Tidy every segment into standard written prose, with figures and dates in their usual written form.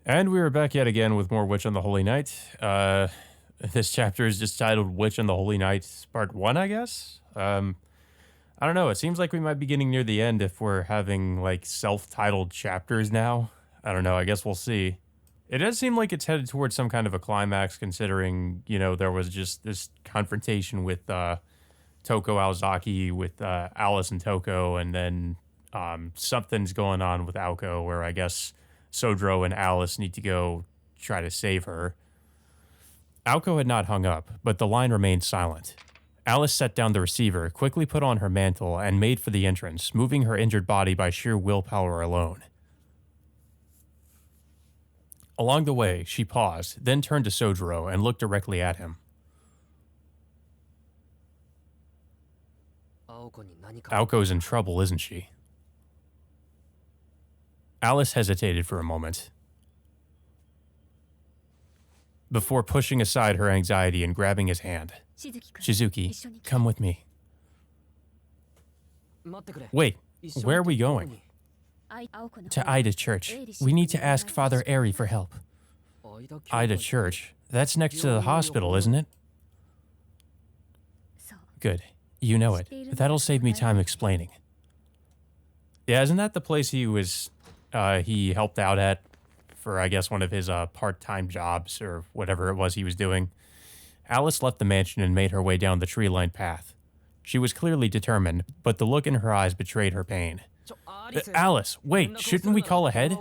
And we are back yet again with more Witch on the Holy Night. This chapter is just titled Witch on the Holy Night Part 1, I guess? I don't know. It seems like we might be getting near the end if we're having, like, self-titled chapters now. I don't know. I guess we'll see. It does seem like it's headed towards some kind of a climax, considering, you know, there was just this confrontation with Toko Aozaki, with Alice and Toko, and then something's going on with Aoko, where I guess Sodro and Alice need to go try to save her. Aoko had not hung up, but the line remained silent. Alice set down the receiver, quickly put on her mantle, and made for the entrance, moving her injured body by sheer willpower alone. Along the way, she paused, then turned to Sojiro and looked directly at him. Aoko's in trouble, isn't she? Alice hesitated for a moment, before pushing aside her anxiety and grabbing his hand. Shizuki, come with me. Wait, where are we going? To Ida Church. We need to ask Father Eri for help. Ida Church? That's next to the hospital, isn't it? Good. You know it. That'll save me time explaining. Yeah, isn't that the place he helped out at for, I guess, one of his part-time jobs or whatever it was he was doing? Alice left the mansion and made her way down the tree-lined path. She was clearly determined, but the look in her eyes betrayed her pain. Alice, wait, shouldn't we call ahead?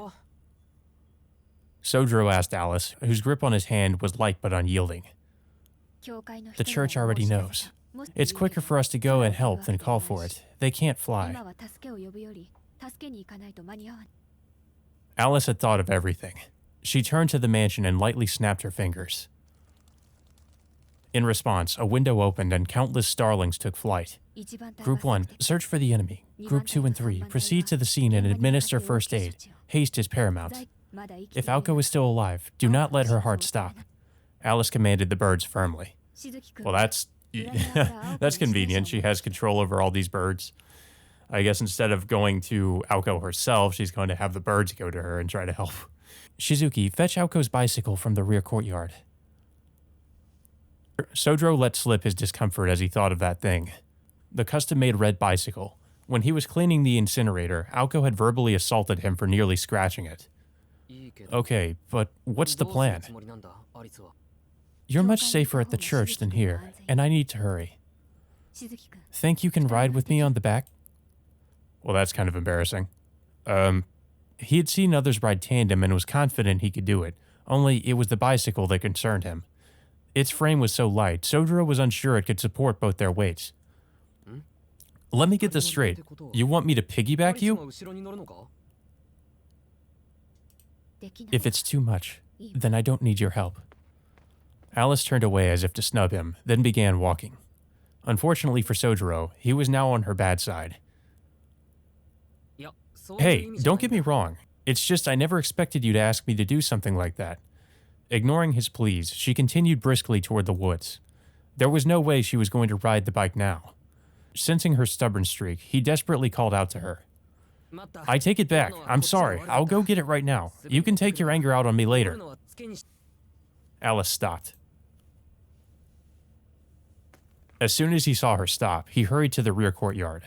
Sojiro asked Alice, whose grip on his hand was light but unyielding. The church already knows. It's quicker for us to go and help than call for it. They can't fly. Alice had thought of everything. She turned to the mansion and lightly snapped her fingers. In response, a window opened and countless starlings took flight. Group 1, search for the enemy. Group 2 and 3, proceed to the scene and administer first aid. Haste is paramount. If Aoko is still alive, do not let her heart stop. Alice commanded the birds firmly. Well, that's convenient. She has control over all these birds. I guess instead of going to Aoko herself, she's going to have the birds go to her and try to help. Shizuki, fetch Aoko's bicycle from the rear courtyard. Sodro let slip his discomfort as he thought of that thing. The custom-made red bicycle. When he was cleaning the incinerator, Aoko had verbally assaulted him for nearly scratching it. Okay, but what's the plan? You're much safer at the church than here, and I need to hurry. Think you can ride with me on the back? Well, that's kind of embarrassing. He had seen others ride tandem and was confident he could do it, only it was the bicycle that concerned him. Its frame was so light, Sodro was unsure it could support both their weights. Let me get this straight. You want me to piggyback you? If it's too much, then I don't need your help. Alice turned away as if to snub him, then began walking. Unfortunately for Sojiro, he was now on her bad side. Hey, don't get me wrong. It's just I never expected you to ask me to do something like that. Ignoring his pleas, she continued briskly toward the woods. There was no way she was going to ride the bike now. Sensing her stubborn streak, he desperately called out to her. I take it back. I'm sorry. I'll go get it right now. You can take your anger out on me later. Alice stopped. As soon as he saw her stop, he hurried to the rear courtyard,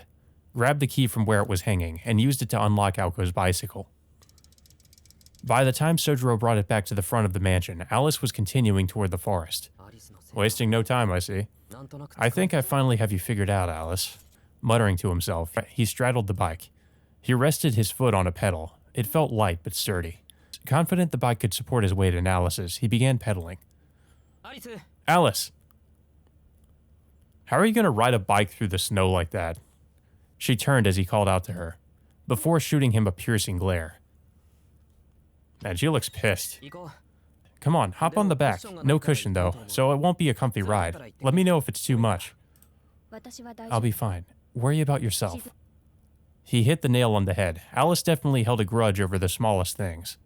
grabbed the key from where it was hanging, and used it to unlock Aoko's bicycle. By the time Sojiro brought it back to the front of the mansion, Alice was continuing toward the forest. Wasting no time, I see. I think I finally have you figured out, Alice. Muttering to himself, he straddled the bike. He rested his foot on a pedal. It felt light but sturdy. Confident the bike could support his weight and Alice's, he began pedaling. Alice! How are you going to ride a bike through the snow like that? She turned as he called out to her, before shooting him a piercing glare. Man, she looks pissed. Come on, hop on the back. No cushion, though, so it won't be a comfy ride. Let me know if it's too much. I'll be fine. Worry about yourself. He hit the nail on the head. Alice definitely held a grudge over the smallest things.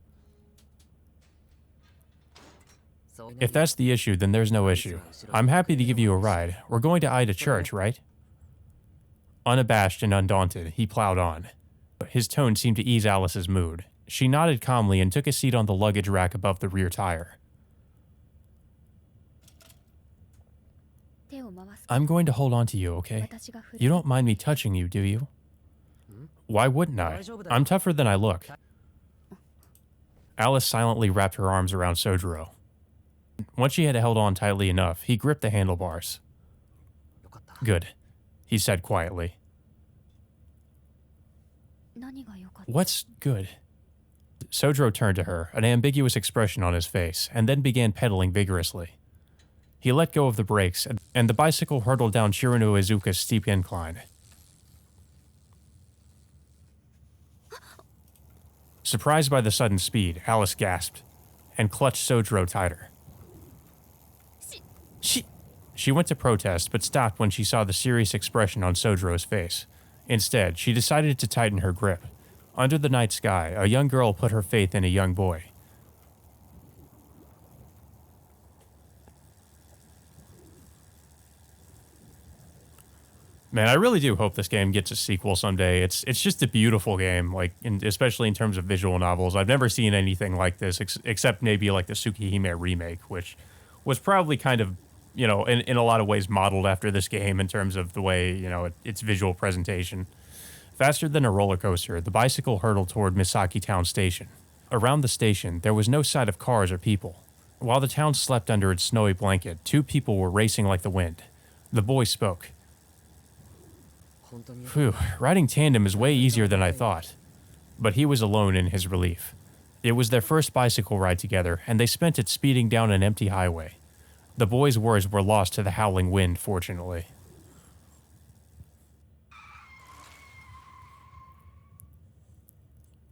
If that's the issue, then there's no issue. I'm happy to give you a ride. We're going to Ida Church, right? Unabashed and undaunted, he plowed on. His tone seemed to ease Alice's mood. She nodded calmly and took a seat on the luggage rack above the rear tire. I'm going to hold on to you, okay? You don't mind me touching you, do you? Why wouldn't I? I'm tougher than I look. Alice silently wrapped her arms around Sojiro. Once she had held on tightly enough, he gripped the handlebars. Good, he said quietly. What's good? Sojiro turned to her, an ambiguous expression on his face, and then began pedaling vigorously. He let go of the brakes, and the bicycle hurtled down Shirano Izuka's steep incline. Surprised by the sudden speed, Alice gasped, and clutched Sojiro tighter. She went to protest, but stopped when she saw the serious expression on Sojiro's face. Instead, she decided to tighten her grip. Under the night sky, a young girl put her faith in a young boy. Man, I really do hope this game gets a sequel someday. It's just a beautiful game, especially in terms of visual novels. I've never seen anything like this, except maybe like the Tsukihime remake, which was probably kind of, in a lot of ways modeled after this game in terms of the way, its visual presentation. Faster than a roller coaster, the bicycle hurtled toward Misaki Town Station. Around the station, there was no sight of cars or people. While the town slept under its snowy blanket, two people were racing like the wind. The boy spoke. Phew, riding tandem is way easier than I thought. But he was alone in his relief. It was their first bicycle ride together, and they spent it speeding down an empty highway. The boy's words were lost to the howling wind, fortunately.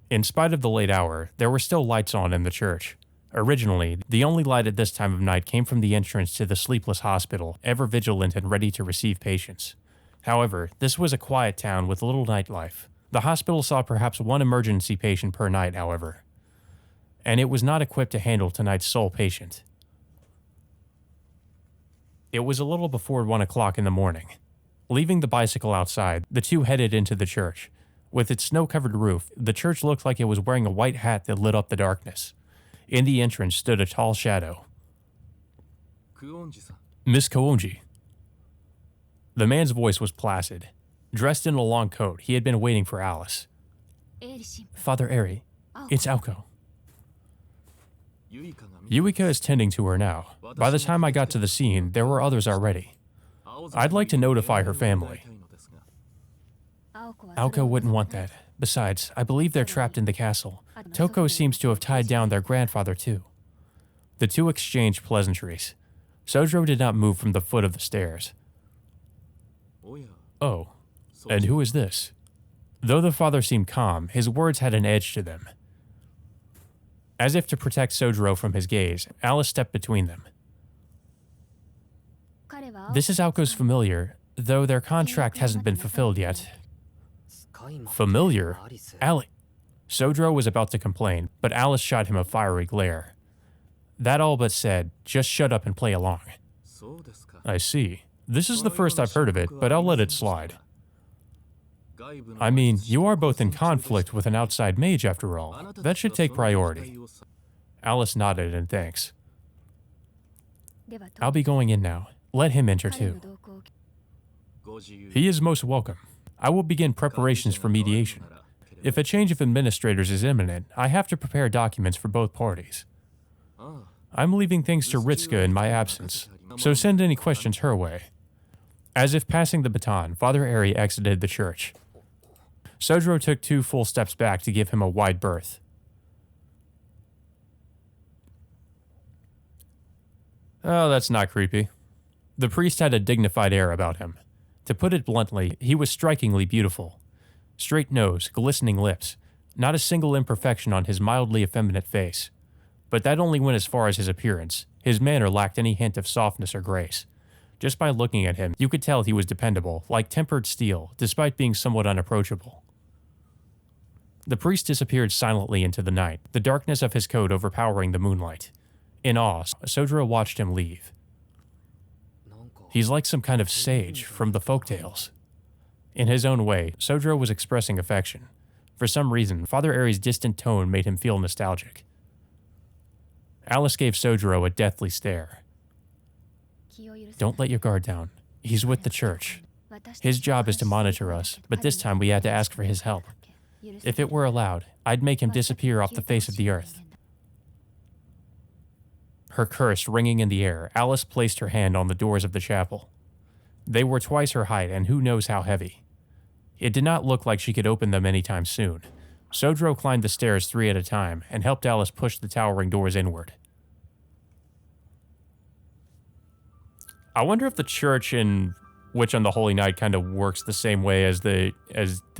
In spite of the late hour, there were still lights on in the church. Originally, the only light at this time of night came from the entrance to the sleepless hospital, ever vigilant and ready to receive patients. However, this was a quiet town with little nightlife. The hospital saw perhaps one emergency patient per night, however. And it was not equipped to handle tonight's sole patient. It was a little before 1 o'clock in the morning. Leaving the bicycle outside, the two headed into the church. With its snow-covered roof, the church looked like it was wearing a white hat that lit up the darkness. In the entrance stood a tall shadow. Miss Koonji. The man's voice was placid. Dressed in a long coat, he had been waiting for Alice. Father Eri, it's Aoko. Yuika is tending to her now. By the time I got to the scene, there were others already. I'd like to notify her family. Aoko wouldn't want that. Besides, I believe they're trapped in the castle. Toko seems to have tied down their grandfather too. The two exchanged pleasantries. Sojiro did not move from the foot of the stairs. Oh, and who is this? Though the father seemed calm, his words had an edge to them. As if to protect Sojiro from his gaze, Alice stepped between them. This is Aoko's familiar, though their contract hasn't been fulfilled yet. Familiar? Ali. Sojiro was about to complain, but Alice shot him a fiery glare. That all but said, just shut up and play along. I see. This is the first I've heard of it, but I'll let it slide. I mean, you are both in conflict with an outside mage after all. That should take priority. Alice nodded in thanks. I'll be going in now. Let him enter too. He is most welcome. I will begin preparations for mediation. If a change of administrators is imminent, I have to prepare documents for both parties. I'm leaving things to Ritsuka in my absence, so send any questions her way. As if passing the baton, Father Eri exited the church. Sojiro took 2 full steps back to give him a wide berth. Oh, that's not creepy. The priest had a dignified air about him. To put it bluntly, he was strikingly beautiful. Straight nose, glistening lips, not a single imperfection on his mildly effeminate face. But that only went as far as his appearance. His manner lacked any hint of softness or grace. Just by looking at him, you could tell he was dependable, like tempered steel, despite being somewhat unapproachable. The priest disappeared silently into the night, the darkness of his coat overpowering the moonlight. In awe, Sojiro watched him leave. He's like some kind of sage from the folktales. In his own way, Sojiro was expressing affection. For some reason, Father Aries' distant tone made him feel nostalgic. Alice gave Sojiro a deathly stare. Don't let your guard down. He's with the church. His job is to monitor us, but this time we had to ask for his help. If it were allowed, I'd make him disappear off the face of the earth. Her curse ringing in the air, Alice placed her hand on the doors of the chapel. They were twice her height and who knows how heavy. It did not look like she could open them anytime soon. Sojiro climbed the stairs 3 at a time and helped Alice push the towering doors inward. I wonder if the church in Witch on the Holy Night kind of works the same way as the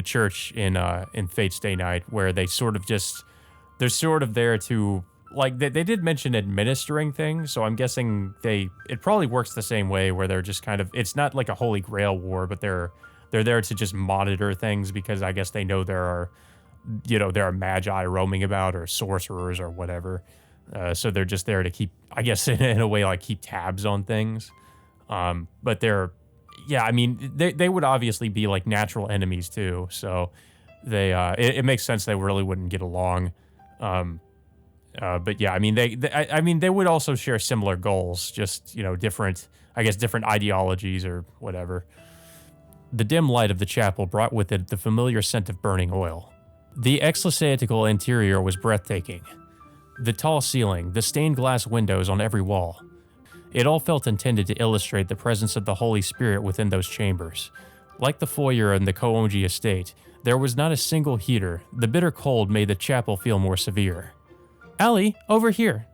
church in Fate's Day Night, where they're sort of there to, like, they did mention administering things, so I'm guessing it probably works the same way, where they're just kind of, it's not like a Holy Grail war, but they're there to just monitor things, because I guess they know there are magi roaming about, or sorcerers or whatever. So they're just there to keep, I guess, in a way, like, keep tabs on things. But they would obviously be like natural enemies too. So it makes sense they really wouldn't get along. But yeah, they would also share similar goals, just, different ideologies or whatever. The dim light of the chapel brought with it the familiar scent of burning oil. The ecclesiastical interior was breathtaking. The tall ceiling, the stained glass windows on every wall. It all felt intended to illustrate the presence of the Holy Spirit within those chambers. Like the foyer in the Koonji estate, there was not a single heater. The bitter cold made the chapel feel more severe. "Allie, over here!"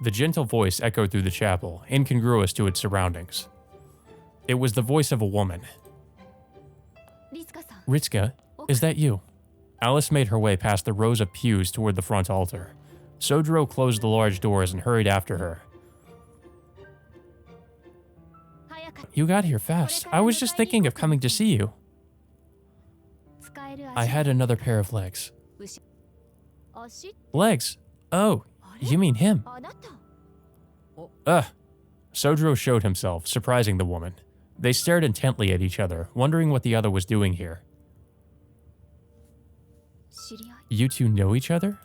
The gentle voice echoed through the chapel, incongruous to its surroundings. It was the voice of a woman. "Ritsuka, is that you?" Alice made her way past the rows of pews toward the front altar. Sojiro closed the large doors and hurried after her. "You got here fast. I was just thinking of coming to see you." "I had another pair of legs." "Legs? Oh, you mean him?" Sojiro showed himself, surprising the woman. They stared intently at each other, wondering what the other was doing here. "You two know each other?"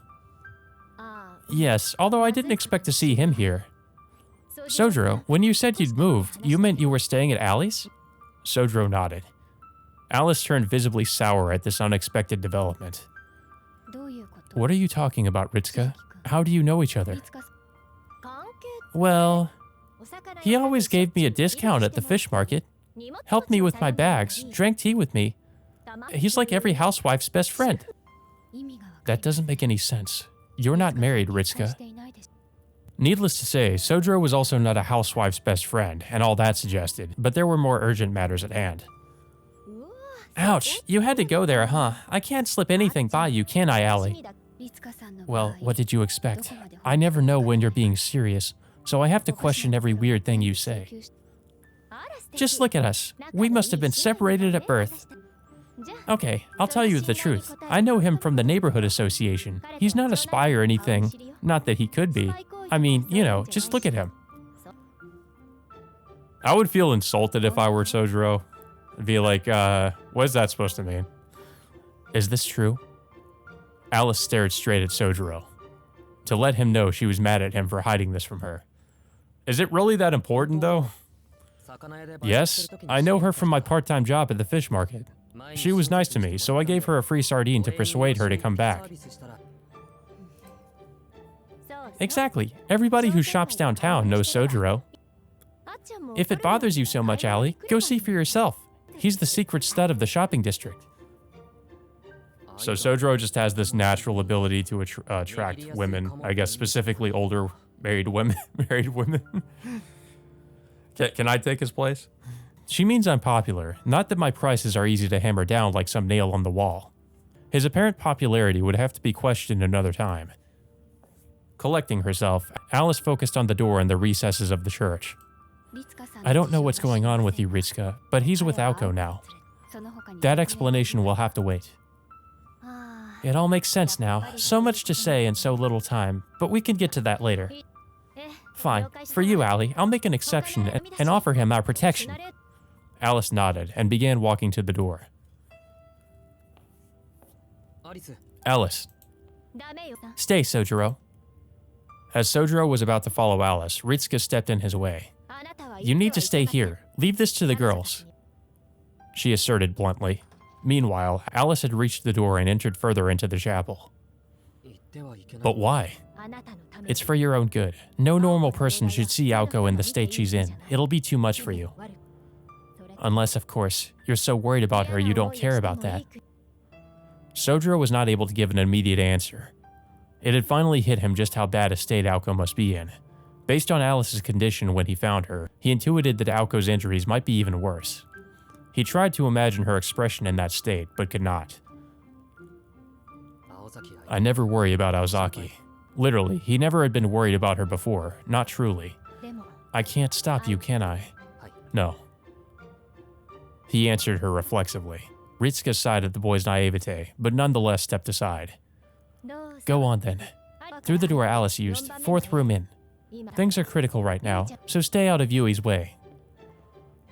"Yes, although I didn't expect to see him here." "Sojiro, when you said you'd moved, you meant you were staying at Allie's?" Sojiro nodded. Alice turned visibly sour at this unexpected development. "What are you talking about, Ritsuka? How do you know each other?" "Well, he always gave me a discount at the fish market, helped me with my bags, drank tea with me. He's like every housewife's best friend." "That doesn't make any sense. You're not married, Ritsuka." Needless to say, Sojiro was also not a housewife's best friend, and all that suggested, but there were more urgent matters at hand. "Ouch, you had to go there, huh? I can't slip anything by you, can I, Allie?" "Well, what did you expect? I never know when you're being serious, so I have to question every weird thing you say." "Just look at us. We must have been separated at birth." "Okay, I'll tell you the truth. I know him from the neighborhood association. He's not a spy or anything. Not that he could be. I mean, just look at him." I would feel insulted if I were Sojiro. I'd be like, what is that supposed to mean? "Is this true?" Alice stared straight at Sojiro, to let him know she was mad at him for hiding this from her. Is it really that important, though? "Yes, I know her from my part-time job at the fish market. She was nice to me, so I gave her a free sardine to persuade her to come back." "Exactly. Everybody who shops downtown knows Sojiro." "If it bothers you so much, Allie, go see for yourself. He's the secret stud of the shopping district." So Sojiro just has this natural ability to attract women, I guess specifically older married women. Can I take his place? "She means I'm popular, not that my prices are easy to hammer down like some nail on the wall." His apparent popularity would have to be questioned another time. Collecting herself, Alice focused on the door in the recesses of the church. "I don't know what's going on with you, Ritsuka, but he's with Aoko now. That explanation will have to wait." "It all makes sense now. So much to say in so little time, but we can get to that later." "Fine. For you, Allie, I'll make an exception and offer him our protection." Alice nodded and began walking to the door. Alice. Stay, Sojiro. As Sojiro was about to follow Alice, Ritsuka stepped in his way. You need to stay here. Leave this to the girls, she asserted bluntly. Meanwhile, Alice had reached the door and entered further into the chapel. But why? It's for your own good. No normal person should see Aoko in the state she's in. It'll be too much for you. Unless, of course, you're so worried about her you don't care about that. Sojiro was not able to give an immediate answer. It had finally hit him just how bad a state Aoko must be in. Based on Alice's condition when he found her, he intuited that Aoko's injuries might be even worse. He tried to imagine her expression in that state, but could not. I never worry about Aozaki. Literally, he never had been worried about her before, not truly. I can't stop you, can I? No. He answered her reflexively. Ritsuka sighed at the boy's naivete, but nonetheless stepped aside. Go on then. Through the door Alice used, fourth room in. Things are critical right now, so stay out of Yui's way.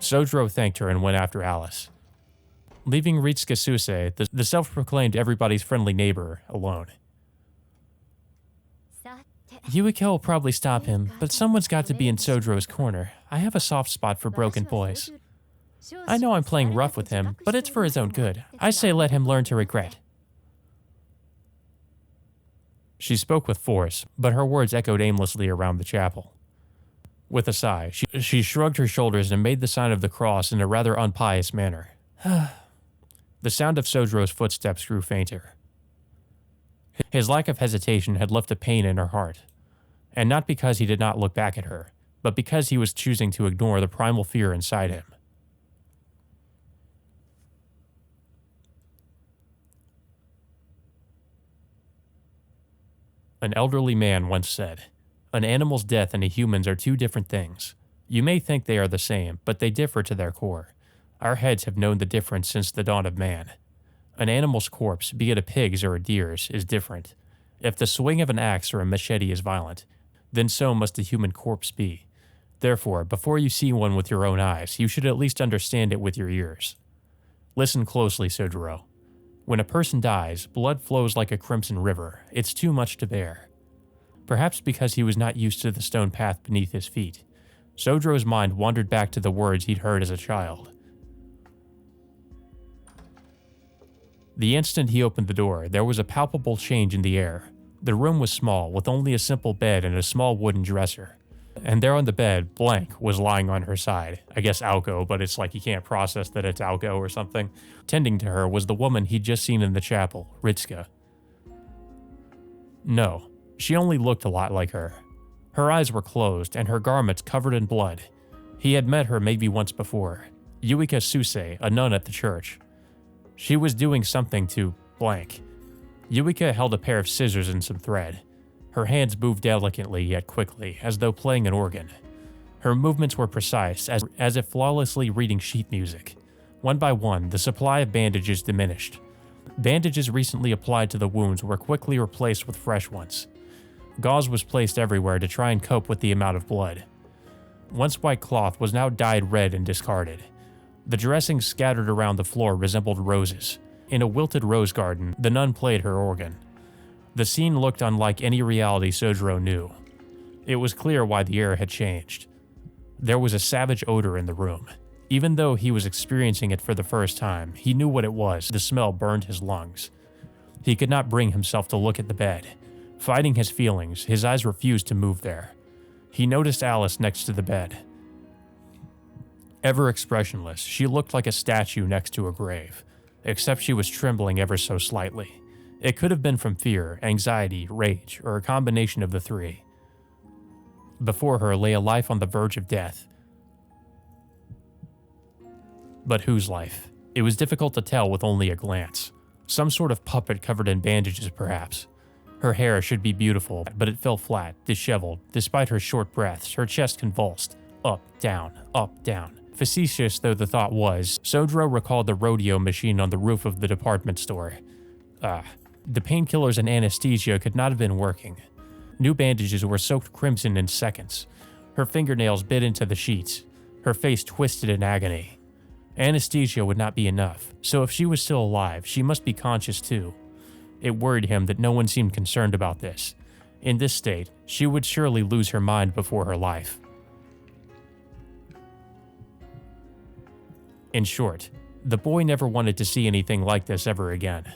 Sojiro thanked her and went after Alice, leaving Ritsuka Suse, the self-proclaimed everybody's friendly neighbor, alone. Yuika will probably stop him, but someone's got to be in Sojiro's corner. I have a soft spot for broken boys. I know I'm playing rough with him, but it's for his own good. I say let him learn to regret. She spoke with force, but her words echoed aimlessly around the chapel. With a sigh, she shrugged her shoulders and made the sign of the cross in a rather unpious manner. The sound of Sojiro's footsteps grew fainter. His lack of hesitation had left a pain in her heart, and not because he did not look back at her, but because he was choosing to ignore the primal fear inside him. An elderly man once said, "An animal's death and a human's are two different things. You may think they are the same, but they differ to their core. Our heads have known the difference since the dawn of man. An animal's corpse, be it a pig's or a deer's, is different. If the swing of an axe or a machete is violent, then so must a human corpse be. Therefore, before you see one with your own eyes, you should at least understand it with your ears. Listen closely, Sojiro. When a person dies, blood flows like a crimson river. It's too much to bear." Perhaps because he was not used to the stone path beneath his feet, Sojiro's mind wandered back to the words he'd heard as a child. The instant he opened the door, there was a palpable change in the air. The room was small, with only a simple bed and a small wooden dresser. And there on the bed, Blank was lying on her side. I guess Aoko, but it's like he can't process that it's Aoko or something. Tending to her was the woman he'd just seen in the chapel, Ritsuka. No, she only looked a lot like her. Her eyes were closed, and her garments covered in blood. He had met her maybe once before. Yuika Suse, a nun at the church. She was doing something to Blank. Yuika held a pair of scissors and some thread. Her hands moved delicately yet quickly, as though playing an organ. Her movements were precise, as if flawlessly reading sheet music. One by one, the supply of bandages diminished. Bandages recently applied to the wounds were quickly replaced with fresh ones. Gauze was placed everywhere to try and cope with the amount of blood. Once white cloth was now dyed red and discarded. The dressings scattered around the floor resembled roses. In a wilted rose garden, the nun played her organ. The scene looked unlike any reality Sojiro knew. It was clear why the air had changed. There was a savage odor in the room. Even though he was experiencing it for the first time, he knew what it was. The smell burned his lungs. He could not bring himself to look at the bed. Fighting his feelings, his eyes refused to move there. He noticed Alice next to the bed. Ever expressionless, she looked like a statue next to a grave, except she was trembling ever so slightly. It could have been from fear, anxiety, rage, or a combination of the three. Before her lay a life on the verge of death. But whose life? It was difficult to tell with only a glance. Some sort of puppet covered in bandages, perhaps. Her hair should be beautiful, but it fell flat, disheveled, despite her short breaths, her chest convulsed. Up, down, up, down. Facetious though the thought was, Sojiro recalled the rodeo machine on the roof of the department store. The painkillers and anesthesia could not have been working. New bandages were soaked crimson in seconds. Her fingernails bit into the sheets. Her face twisted in agony. Anesthesia would not be enough, so if she was still alive, she must be conscious too. It worried him that no one seemed concerned about this. In this state, she would surely lose her mind before her life. In short, the boy never wanted to see anything like this ever again.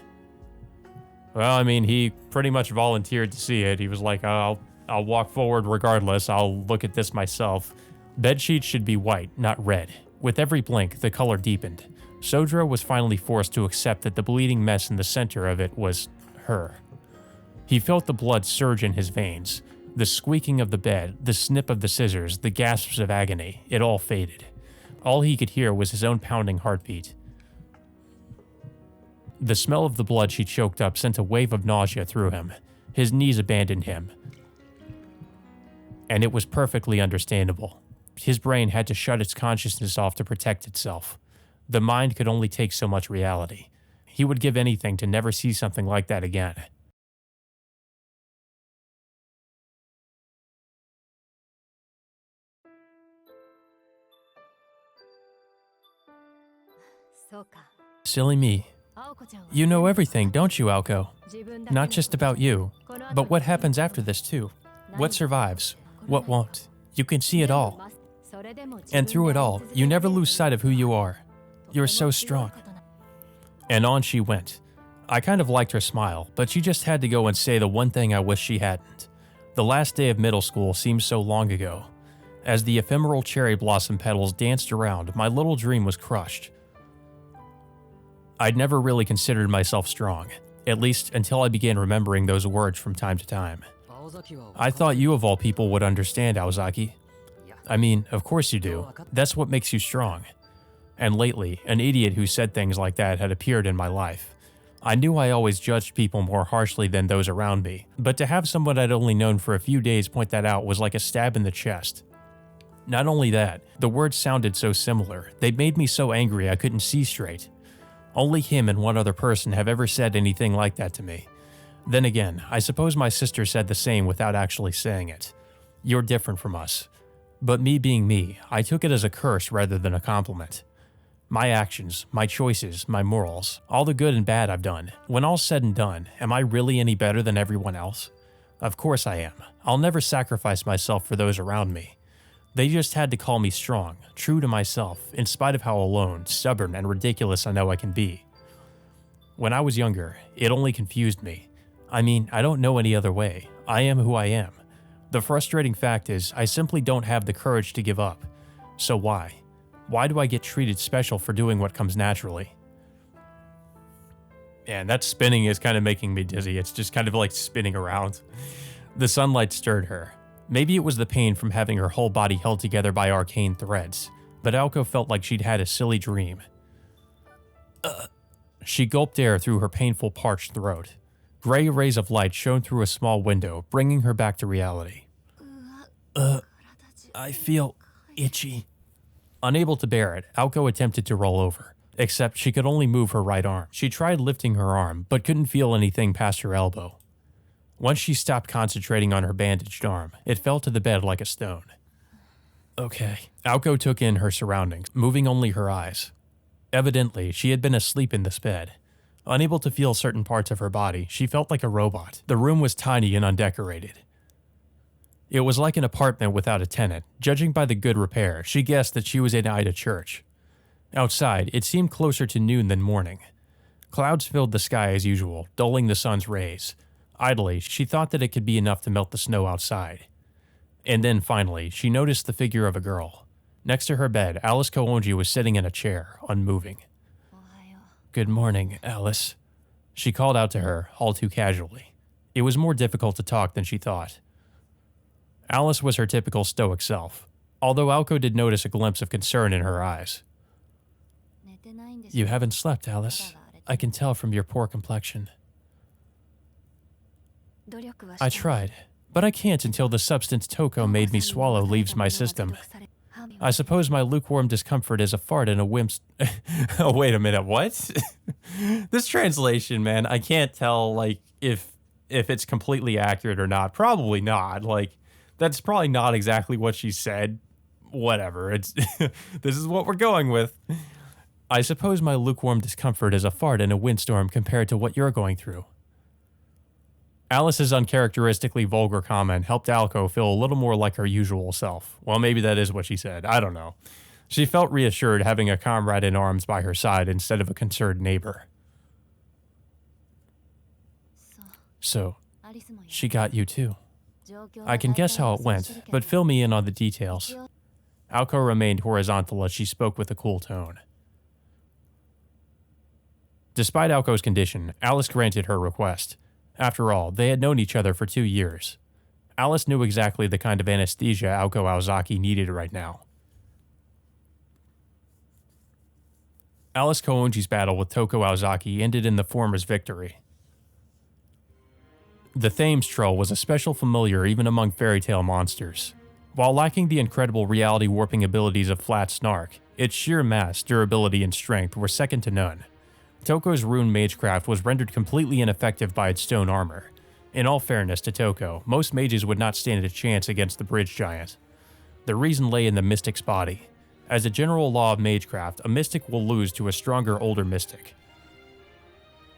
Well, I mean, he pretty much volunteered to see it. He was like, I'll walk forward regardless. I'll look at this myself. Bedsheets should be white, not red. With every blink, the color deepened. Sojiro was finally forced to accept that the bleeding mess in the center of it was her. He felt the blood surge in his veins. The squeaking of the bed, the snip of the scissors, the gasps of agony, it all faded. All he could hear was his own pounding heartbeat. The smell of the blood she choked up sent a wave of nausea through him. His knees abandoned him. And it was perfectly understandable. His brain had to shut its consciousness off to protect itself. The mind could only take so much reality. He would give anything to never see something like that again. Silly me. You know everything, don't you, Aoko? Not just about you, but what happens after this too. What survives, what won't. You can see it all. And through it all, you never lose sight of who you are. You're so strong. And on she went. I kind of liked her smile, but she just had to go and say the one thing I wish she hadn't. The last day of middle school seemed so long ago. As the ephemeral cherry blossom petals danced around, my little dream was crushed. I'd never really considered myself strong, at least until I began remembering those words from time to time. I thought you of all people would understand, Aozaki. I mean, of course you do. That's what makes you strong. And lately, an idiot who said things like that had appeared in my life. I knew I always judged people more harshly than those around me, but to have someone I'd only known for a few days point that out was like a stab in the chest. Not only that, the words sounded so similar, they'd made me so angry I couldn't see straight. Only him and one other person have ever said anything like that to me. Then again, I suppose my sister said the same without actually saying it. You're different from us. But me being me, I took it as a curse rather than a compliment. My actions, my choices, my morals, all the good and bad I've done, when all's said and done, am I really any better than everyone else? Of course I am. I'll never sacrifice myself for those around me. They just had to call me strong, true to myself, in spite of how alone, stubborn, and ridiculous I know I can be. When I was younger, it only confused me. I mean, I don't know any other way. I am who I am. The frustrating fact is, I simply don't have the courage to give up. So why? Why do I get treated special for doing what comes naturally? And that spinning is kind of making me dizzy. It's just kind of like spinning around. The sunlight stirred her. Maybe it was the pain from having her whole body held together by arcane threads, but Aoko felt like she'd had a silly dream. She gulped air through her painful, parched throat. Gray rays of light shone through a small window, bringing her back to reality. I feel itchy. Unable to bear it, Aoko attempted to roll over, except she could only move her right arm. She tried lifting her arm, but couldn't feel anything past her elbow. Once she stopped concentrating on her bandaged arm, it fell to the bed like a stone. Okay. Aoko took in her surroundings, moving only her eyes. Evidently, she had been asleep in this bed. Unable to feel certain parts of her body, she felt like a robot. The room was tiny and undecorated. It was like an apartment without a tenant. Judging by the good repair, she guessed that she was in Ida Church. Outside, it seemed closer to noon than morning. Clouds filled the sky as usual, dulling the sun's rays. Idly, she thought that it could be enough to melt the snow outside. And then, finally, she noticed the figure of a girl. Next to her bed, Alice Koonji was sitting in a chair, unmoving. Good morning, Alice. She called out to her, all too casually. It was more difficult to talk than she thought. Alice was her typical stoic self, although Aoko did notice a glimpse of concern in her eyes. You haven't slept, Alice. I can tell from your poor complexion. I tried, but I can't until the substance Toko made me swallow leaves my system. I suppose my lukewarm discomfort is a fart in a wimp's... Oh, wait a minute, what? This translation, man, I can't tell, like, if it's completely accurate or not. Probably not. Like, that's probably not exactly what she said. Whatever, it's... This is what we're going with. I suppose my lukewarm discomfort is a fart in a windstorm compared to what you're going through. Alice's uncharacteristically vulgar comment helped Alco feel a little more like her usual self. Well, maybe that is what she said. I don't know. She felt reassured having a comrade in arms by her side instead of a concerned neighbor. So, she got you too. I can guess how it went, but fill me in on the details. Alco remained horizontal as she spoke with a cool tone. Despite Alco's condition, Alice granted her request. After all, they had known each other for 2 years. Alice knew exactly the kind of anesthesia Alco Aozaki needed right now. Alice Koonji's battle with Toko Aozaki ended in the former's victory. The Thames Troll was a special familiar even among fairy tale monsters. While lacking the incredible reality warping abilities of Flat Snark, its sheer mass, durability, and strength were second to none. Toko's rune magecraft was rendered completely ineffective by its stone armor. In all fairness to Toko, most mages would not stand a chance against the bridge giant. The reason lay in the mystic's body. As a general law of magecraft, a mystic will lose to a stronger, older mystic.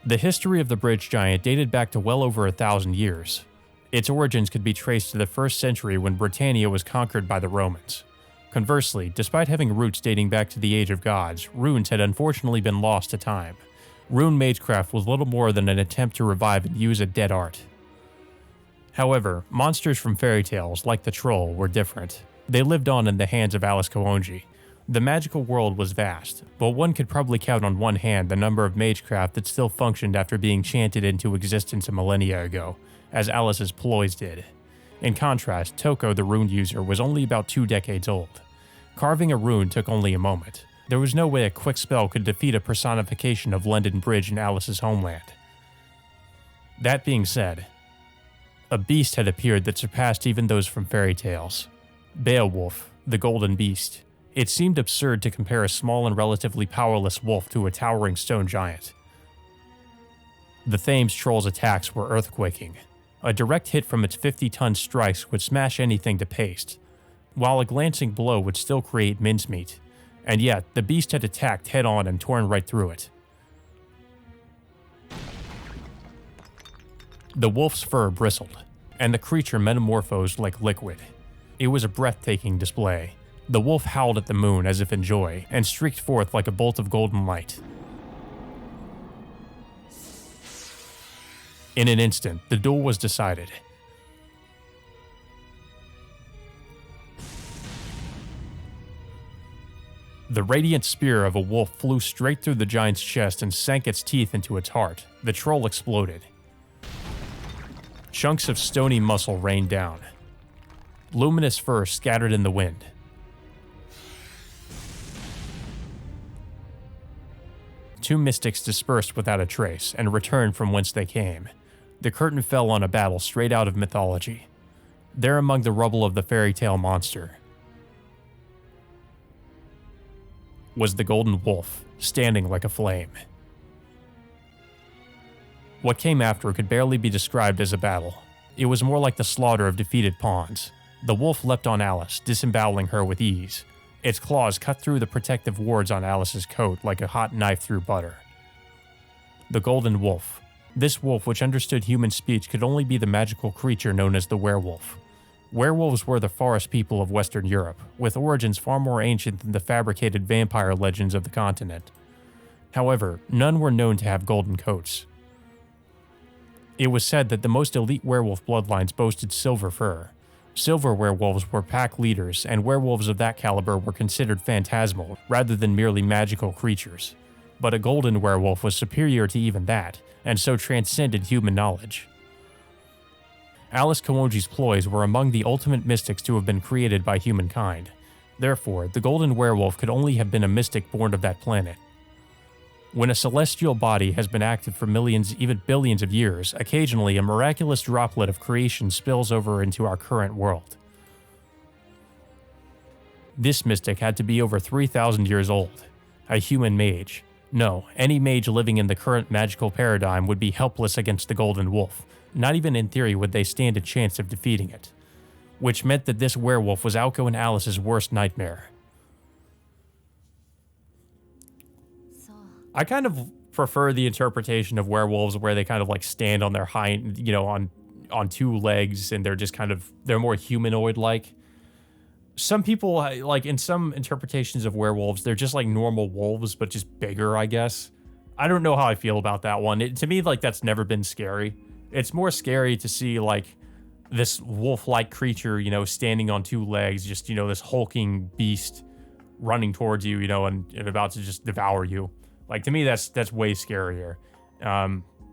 The history of the bridge giant dated back to well over 1,000 years. Its origins could be traced to the 1st century when Britannia was conquered by the Romans. Conversely, despite having roots dating back to the Age of Gods, runes had unfortunately been lost to time. Rune magecraft was little more than an attempt to revive and use a dead art. However, monsters from fairy tales, like the troll, were different. They lived on in the hands of Alice Koonji. The magical world was vast, but one could probably count on one hand the number of magecraft that still functioned after being chanted into existence a millennia ago, as Alice's ploys did. In contrast, Toko, the rune user, was only about 2 decades old. Carving a rune took only a moment. There was no way a quick spell could defeat a personification of London Bridge in Alice's homeland. That being said, a beast had appeared that surpassed even those from fairy tales. Beowulf, the Golden Beast. It seemed absurd to compare a small and relatively powerless wolf to a towering stone giant. The Thames Troll's attacks were earthquaking. A direct hit from its 50-ton strikes would smash anything to paste, while a glancing blow would still create mincemeat. And yet, the beast had attacked head-on and torn right through it. The wolf's fur bristled, and the creature metamorphosed like liquid. It was a breathtaking display. The wolf howled at the moon as if in joy, and streaked forth like a bolt of golden light. In an instant, the duel was decided. The radiant spear of a wolf flew straight through the giant's chest and sank its teeth into its heart. The troll exploded. Chunks of stony muscle rained down. Luminous fur scattered in the wind. Two mystics dispersed without a trace and returned from whence they came. The curtain fell on a battle straight out of mythology. There among the rubble of the fairy tale monster was the golden wolf, standing like a flame. What came after could barely be described as a battle. It was more like the slaughter of defeated pawns. The wolf leapt on Alice, disemboweling her with ease. Its claws cut through the protective wards on Alice's coat like a hot knife through butter. The golden wolf. This wolf, which understood human speech, could only be the magical creature known as the werewolf. Werewolves were the forest people of Western Europe, with origins far more ancient than the fabricated vampire legends of the continent. However, none were known to have golden coats. It was said that the most elite werewolf bloodlines boasted silver fur. Silver werewolves were pack leaders, and werewolves of that caliber were considered phantasmal rather than merely magical creatures. But a golden werewolf was superior to even that, and so transcended human knowledge. Alice Koonji's ploys were among the ultimate mystics to have been created by humankind. Therefore, the golden werewolf could only have been a mystic born of that planet. When a celestial body has been active for millions, even billions of years, occasionally a miraculous droplet of creation spills over into our current world. This mystic had to be over 3,000 years old. A human mage. No, any mage living in the current magical paradigm would be helpless against the golden wolf. Not even in theory would they stand a chance of defeating it. Which meant that this werewolf was Alco and Alice's worst nightmare. I kind of prefer the interpretation of werewolves where they kind of like stand on their on two legs, and they're just they're more humanoid-like. Some people, like in some interpretations of werewolves, they're just like normal wolves, but just bigger, I guess. I don't know how I feel about that one. To me, like, that's never been scary. It's more scary to see, like, this wolf-like creature, standing on two legs, just, this hulking beast running towards you, and about to just devour you. Like, to me, that's way scarier.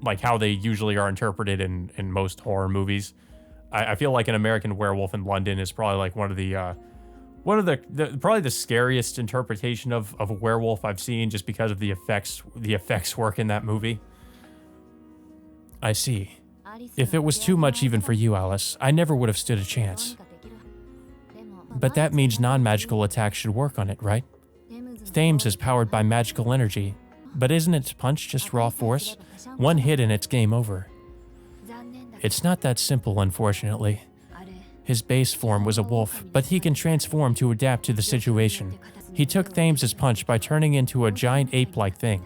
Like how they usually are interpreted in most horror movies. I feel like an American Werewolf in London is probably like one of the probably the scariest interpretation of a werewolf I've seen, just because of the effects work in that movie. I see. If it was too much even for you, Alice, I never would have stood a chance. But that means non-magical attacks should work on it, right? Thames is powered by magical energy, but isn't its punch just raw force? One hit and it's game over. It's not that simple, unfortunately. His base form was a wolf, but he can transform to adapt to the situation. He took Thames's punch by turning into a giant ape-like thing.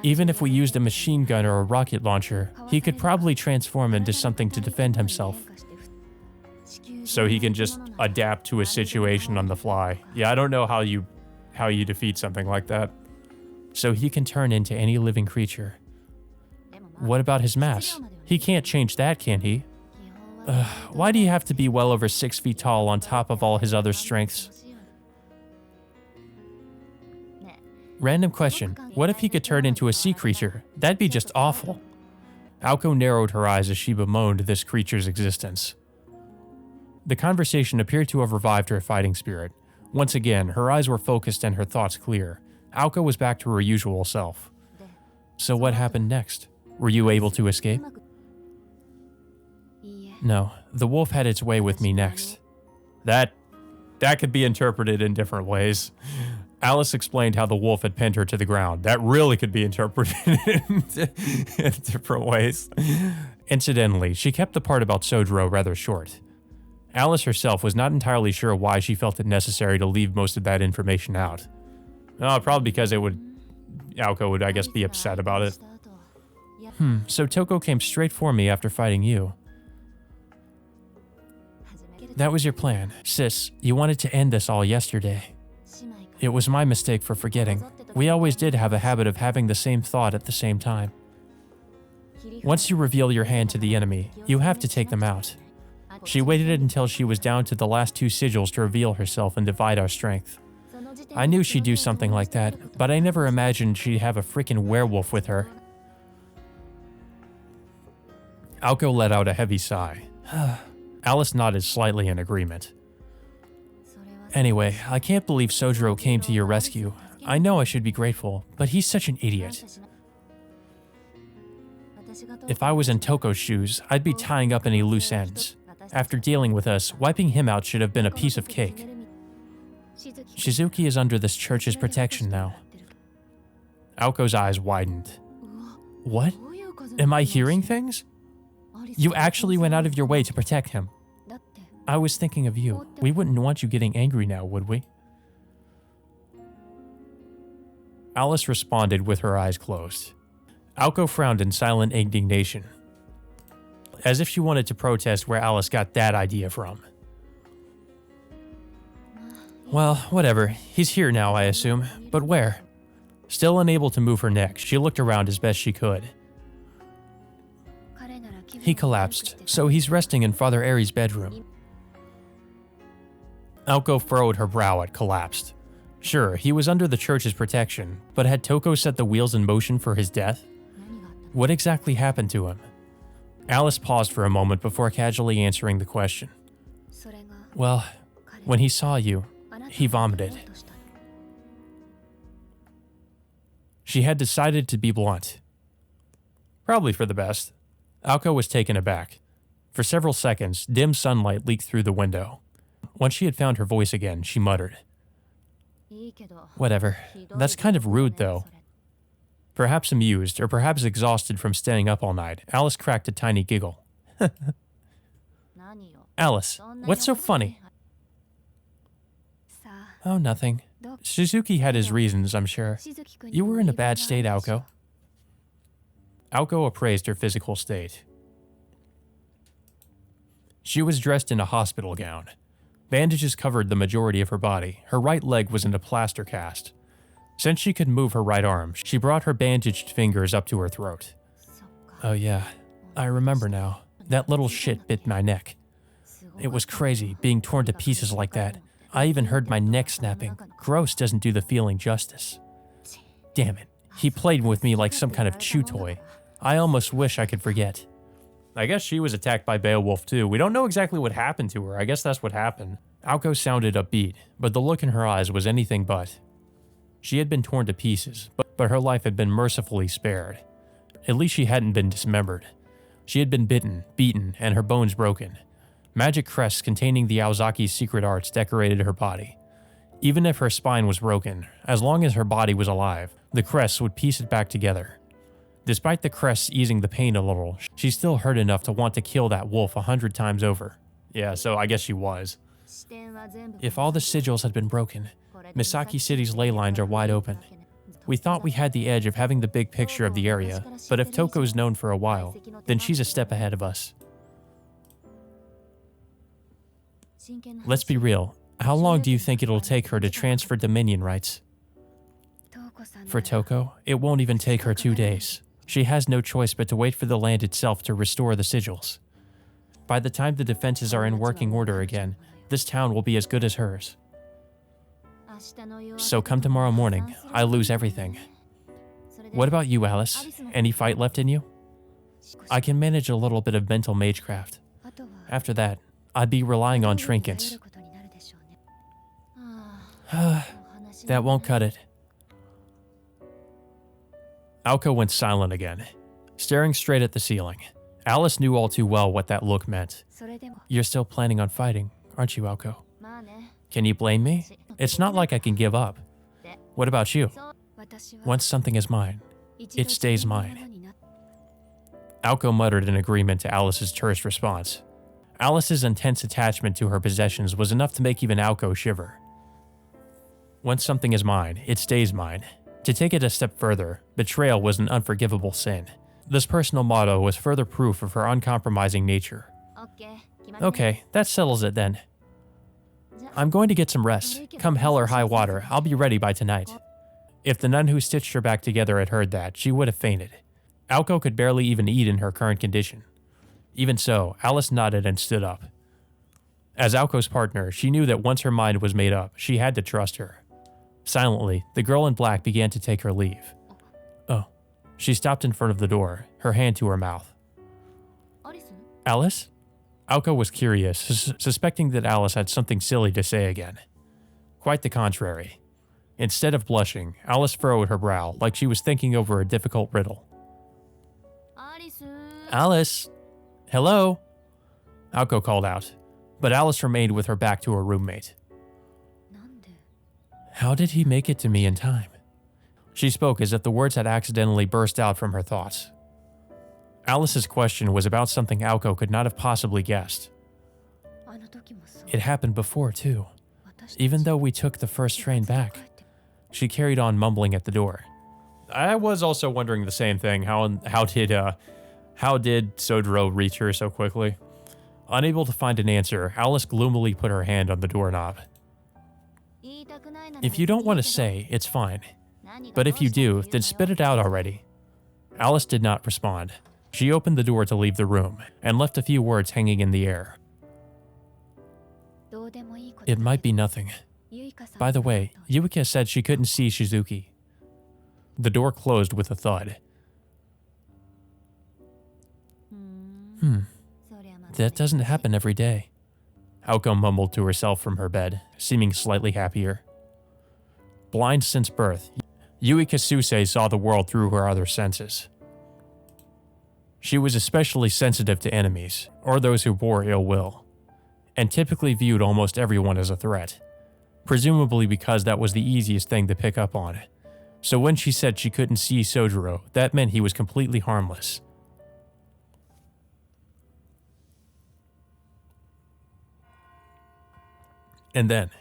Even if we used a machine gun or a rocket launcher, he could probably transform into something to defend himself. So he can just adapt to a situation on the fly. Yeah, I don't know how you defeat something like that. So he can turn into any living creature. What about his mass? He can't change that, can he? Why do you have to be well over 6 feet tall on top of all his other strengths? Random question. What if he could turn into a sea creature? That'd be just awful. Aoko narrowed her eyes as she bemoaned this creature's existence. The conversation appeared to have revived her fighting spirit. Once again, her eyes were focused and her thoughts clear. Aoko was back to her usual self. So what happened next? Were you able to escape? No, the wolf had its way with me next. That could be interpreted in different ways. Alice explained how the wolf had pinned her to the ground. That really could be interpreted in different ways. Incidentally, she kept the part about Sojiro rather short. Alice herself was not entirely sure why she felt it necessary to leave most of that information out. Probably because Aoko would, I guess, be upset about it. So Toko came straight for me after fighting you. That was your plan. Sis, you wanted to end this all yesterday. It was my mistake for forgetting. We always did have a habit of having the same thought at the same time. Once you reveal your hand to the enemy, you have to take them out. She waited until she was down to the last 2 sigils to reveal herself and divide our strength. I knew she'd do something like that, but I never imagined she'd have a freaking werewolf with her. Aoko let out a heavy sigh. Alice nodded slightly in agreement. Anyway, I can't believe Sojiro came to your rescue. I know I should be grateful, but he's such an idiot. If I was in Toko's shoes, I'd be tying up any loose ends. After dealing with us, wiping him out should have been a piece of cake. Shizuki is under this church's protection now. Aoko's eyes widened. What? Am I hearing things? You actually went out of your way to protect him. I was thinking of you. We wouldn't want you getting angry now, would we? Alice responded with her eyes closed. Aoko frowned in silent indignation, as if she wanted to protest where Alice got that idea from. Well, whatever. He's here now, I assume. But where? Still unable to move her neck, she looked around as best she could. He collapsed, so he's resting in Father Aries' bedroom. Aoko furrowed her brow at collapsed. Sure, he was under the church's protection, but had Toko set the wheels in motion for his death? What exactly happened to him? Alice paused for a moment before casually answering the question. Well, when he saw you, he vomited. She had decided to be blunt. Probably for the best. Aoko was taken aback. For several seconds, dim sunlight leaked through the window. Once she had found her voice again, she muttered. Whatever. That's kind of rude, though. Perhaps amused, or perhaps exhausted from staying up all night, Alice cracked a tiny giggle. Alice, what's so funny? Oh, nothing. Shizuki had his reasons, I'm sure. You were in a bad state, Aoko. Aoko appraised her physical state. She was dressed in a hospital gown. Bandages covered the majority of her body. Her right leg was in a plaster cast. Since she could move her right arm, she brought her bandaged fingers up to her throat. Oh yeah, I remember now. That little shit bit my neck. It was crazy, being torn to pieces like that. I even heard my neck snapping. Gross doesn't do the feeling justice. Damn it, he played with me like some kind of chew toy. I almost wish I could forget. I guess she was attacked by Beowulf too. We don't know exactly what happened to her. I guess that's what happened. Aoko sounded upbeat, but the look in her eyes was anything but. She had been torn to pieces, but her life had been mercifully spared. At least she hadn't been dismembered. She had been bitten, beaten, and her bones broken. Magic crests containing the Aozaki's secret arts decorated her body. Even if her spine was broken, as long as her body was alive, the crests would piece it back together. Despite the crests easing the pain a little, she still hurt enough to want to kill that wolf 100 times over. Yeah, so I guess she was. If all the sigils had been broken, Misaki City's ley lines are wide open. We thought we had the edge of having the big picture of the area, but if Toko's known for a while, then she's a step ahead of us. Let's be real, how long do you think it'll take her to transfer dominion rights? For Toko, it won't even take her 2 days. She has no choice but to wait for the land itself to restore the sigils. By the time the defenses are in working order again, this town will be as good as hers. So come tomorrow morning, I lose everything. What about you, Alice? Any fight left in you? I can manage a little bit of mental magecraft. After that, I'd be relying on trinkets. That won't cut it. Aoko went silent again, staring straight at the ceiling. Alice knew all too well what that look meant. You're still planning on fighting, aren't you, Aoko? Can you blame me? It's not like I can give up. What about you? Once something is mine, it stays mine. Aoko muttered in agreement to Alice's terse response. Alice's intense attachment to her possessions was enough to make even Aoko shiver. Once something is mine, it stays mine. To take it a step further, betrayal was an unforgivable sin. This personal motto was further proof of her uncompromising nature. Okay, that settles it then. I'm going to get some rest. Come hell or high water, I'll be ready by tonight. If the nun who stitched her back together had heard that, she would have fainted. Aoko could barely even eat in her current condition. Even so, Alice nodded and stood up. As Aoko's partner, she knew that once her mind was made up, she had to trust her. Silently, the girl in black began to take her leave. Oh. She stopped in front of the door, her hand to her mouth. Alice? Aoko was curious, suspecting that Alice had something silly to say again. Quite the contrary. Instead of blushing, Alice furrowed her brow like she was thinking over a difficult riddle. Alice? Hello? Aoko called out, but Alice remained with her back to her roommate. How did he make it to me in time? She spoke as if the words had accidentally burst out from her thoughts. Alice's question was about something Aoko could not have possibly guessed. It happened before, too. Even though we took the first train back. She carried on mumbling at the door. I was also wondering the same thing. How did Sojiro reach her so quickly? Unable to find an answer, Alice gloomily put her hand on the doorknob. If you don't want to say, it's fine. But if you do, then spit it out already. Alice did not respond. She opened the door to leave the room, and left a few words hanging in the air. It might be nothing. By the way, Yuika said she couldn't see Shizuki. The door closed with a thud. That doesn't happen every day. Aoko mumbled to herself from her bed, seeming slightly happier. Blind since birth, Yuika Suse saw the world through her other senses. She was especially sensitive to enemies, or those who bore ill will, and typically viewed almost everyone as a threat, presumably because that was the easiest thing to pick up on. So when she said she couldn't see Sojiro, that meant he was completely harmless. And then,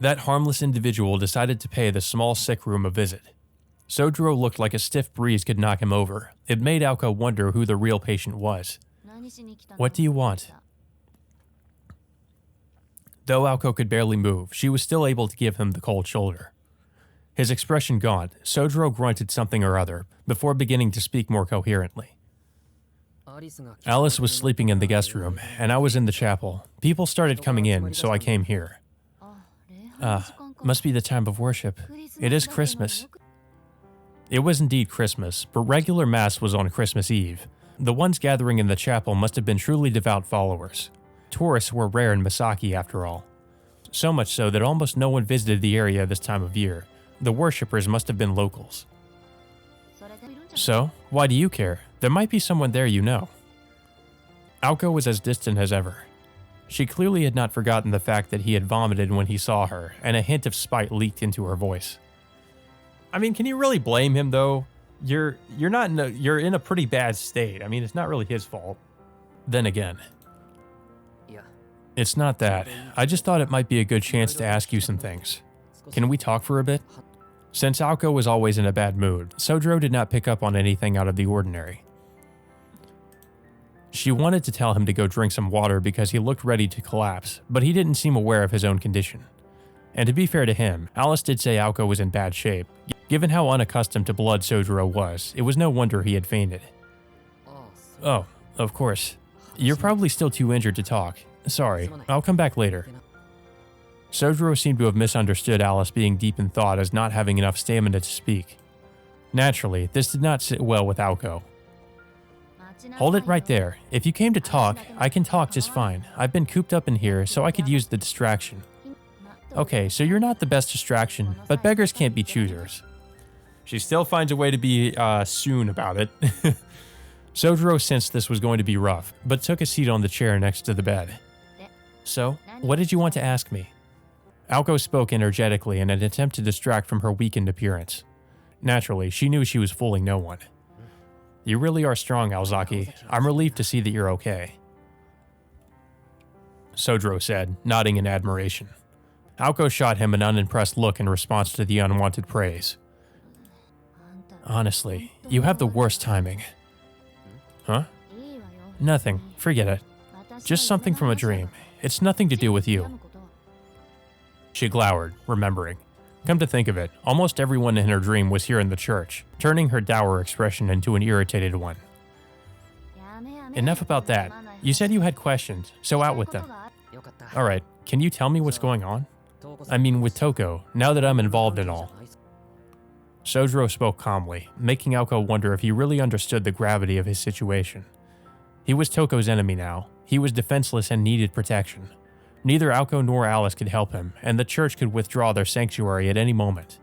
that harmless individual decided to pay the small sick room a visit. Sojiro looked like a stiff breeze could knock him over. It made Aoko wonder who the real patient was. What do you want? Though Aoko could barely move, she was still able to give him the cold shoulder. His expression gone, Sojiro grunted something or other, before beginning to speak more coherently. Alice was sleeping in the guest room, and I was in the chapel. People started coming in, so I came here. Must be the time of worship. It is Christmas. It was indeed Christmas, but regular Mass was on Christmas Eve. The ones gathering in the chapel must have been truly devout followers. Tourists were rare in Misaki, after all. So much so that almost no one visited the area this time of year. The worshippers must have been locals. So, why do you care? There might be someone there you know. Aoko was as distant as ever. She clearly had not forgotten the fact that he had vomited when he saw her, and a hint of spite leaked into her voice. I mean, can you really blame him though? You're in a pretty bad state. I mean, it's not really his fault. Then again, it's not that. I just thought it might be a good chance to ask you some things. Can we talk for a bit? Since Aoko was always in a bad mood, Sojiro did not pick up on anything out of the ordinary. She wanted to tell him to go drink some water because he looked ready to collapse, but he didn't seem aware of his own condition. And to be fair to him, Alice did say Aoko was in bad shape. Given how unaccustomed to blood Sojiro was, it was no wonder he had fainted. Oh, of course. You're probably still too injured to talk. Sorry, I'll come back later. Sojiro seemed to have misunderstood Alice being deep in thought as not having enough stamina to speak. Naturally, this did not sit well with Aoko. Hold it right there. If you came to talk, I can talk just fine. I've been cooped up in here, so I could use the distraction. Okay, so you're not the best distraction, but beggars can't be choosers. She still finds a way to be soon about it. Sojiro sensed this was going to be rough, but took a seat on the chair next to the bed. So, what did you want to ask me? Aoko spoke energetically in an attempt to distract from her weakened appearance. Naturally, she knew she was fooling no one. You really are strong, Aozaki. I'm relieved to see that you're okay. Sojiro said, nodding in admiration. Aoko shot him an unimpressed look in response to the unwanted praise. Honestly, you have the worst timing. Huh? Nothing. Forget it. Just something from a dream. It's nothing to do with you. She glowered, remembering. Come to think of it, almost everyone in her dream was here in the church, turning her dour expression into an irritated one. Enough about that. You said you had questions, so out with them. Alright, can you tell me what's going on? I mean with Toko, now that I'm involved in all. Sojiro spoke calmly, making Aoko wonder if he really understood the gravity of his situation. He was Toko's enemy now. He was defenseless and needed protection. Neither Aoko nor Alice could help him, and the church could withdraw their sanctuary at any moment.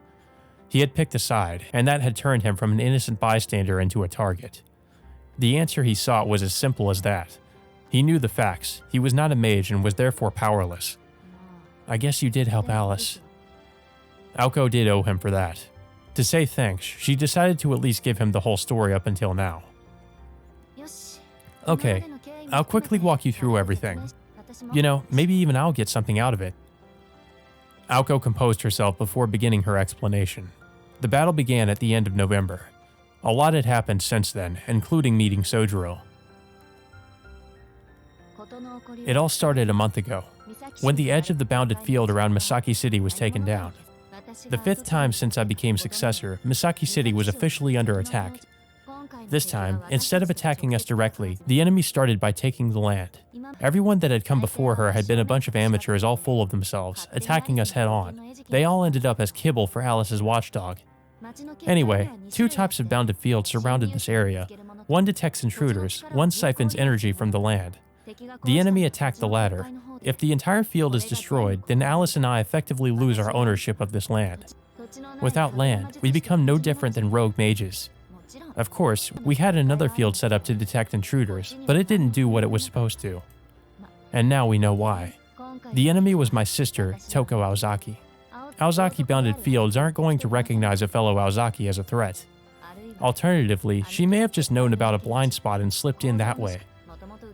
He had picked a side, and that had turned him from an innocent bystander into a target. The answer he sought was as simple as that. He knew the facts. He was not a mage and was therefore powerless. I guess you did help Alice. Aoko did owe him for that. To say thanks, she decided to at least give him the whole story up until now. Okay, I'll quickly walk you through everything. You know, maybe even I'll get something out of it. Aoko composed herself before beginning her explanation. The battle began at the end of November. A lot had happened since then, including meeting Sojiro. It all started a month ago, when the edge of the bounded field around Misaki City was taken down. The 5th time since I became successor, Misaki City was officially under attack. This time, instead of attacking us directly, the enemy started by taking the land. Everyone that had come before her had been a bunch of amateurs all full of themselves, attacking us head-on. They all ended up as kibble for Alice's watchdog. Anyway, 2 types of bounded fields surrounded this area. One detects intruders, one siphons energy from the land. The enemy attacked the latter. If the entire field is destroyed, then Alice and I effectively lose our ownership of this land. Without land, we become no different than rogue mages. Of course, we had another field set up to detect intruders, but it didn't do what it was supposed to. And now we know why. The enemy was my sister, Toko Aozaki. Aozaki-bounded fields aren't going to recognize a fellow Aozaki as a threat. Alternatively, she may have just known about a blind spot and slipped in that way.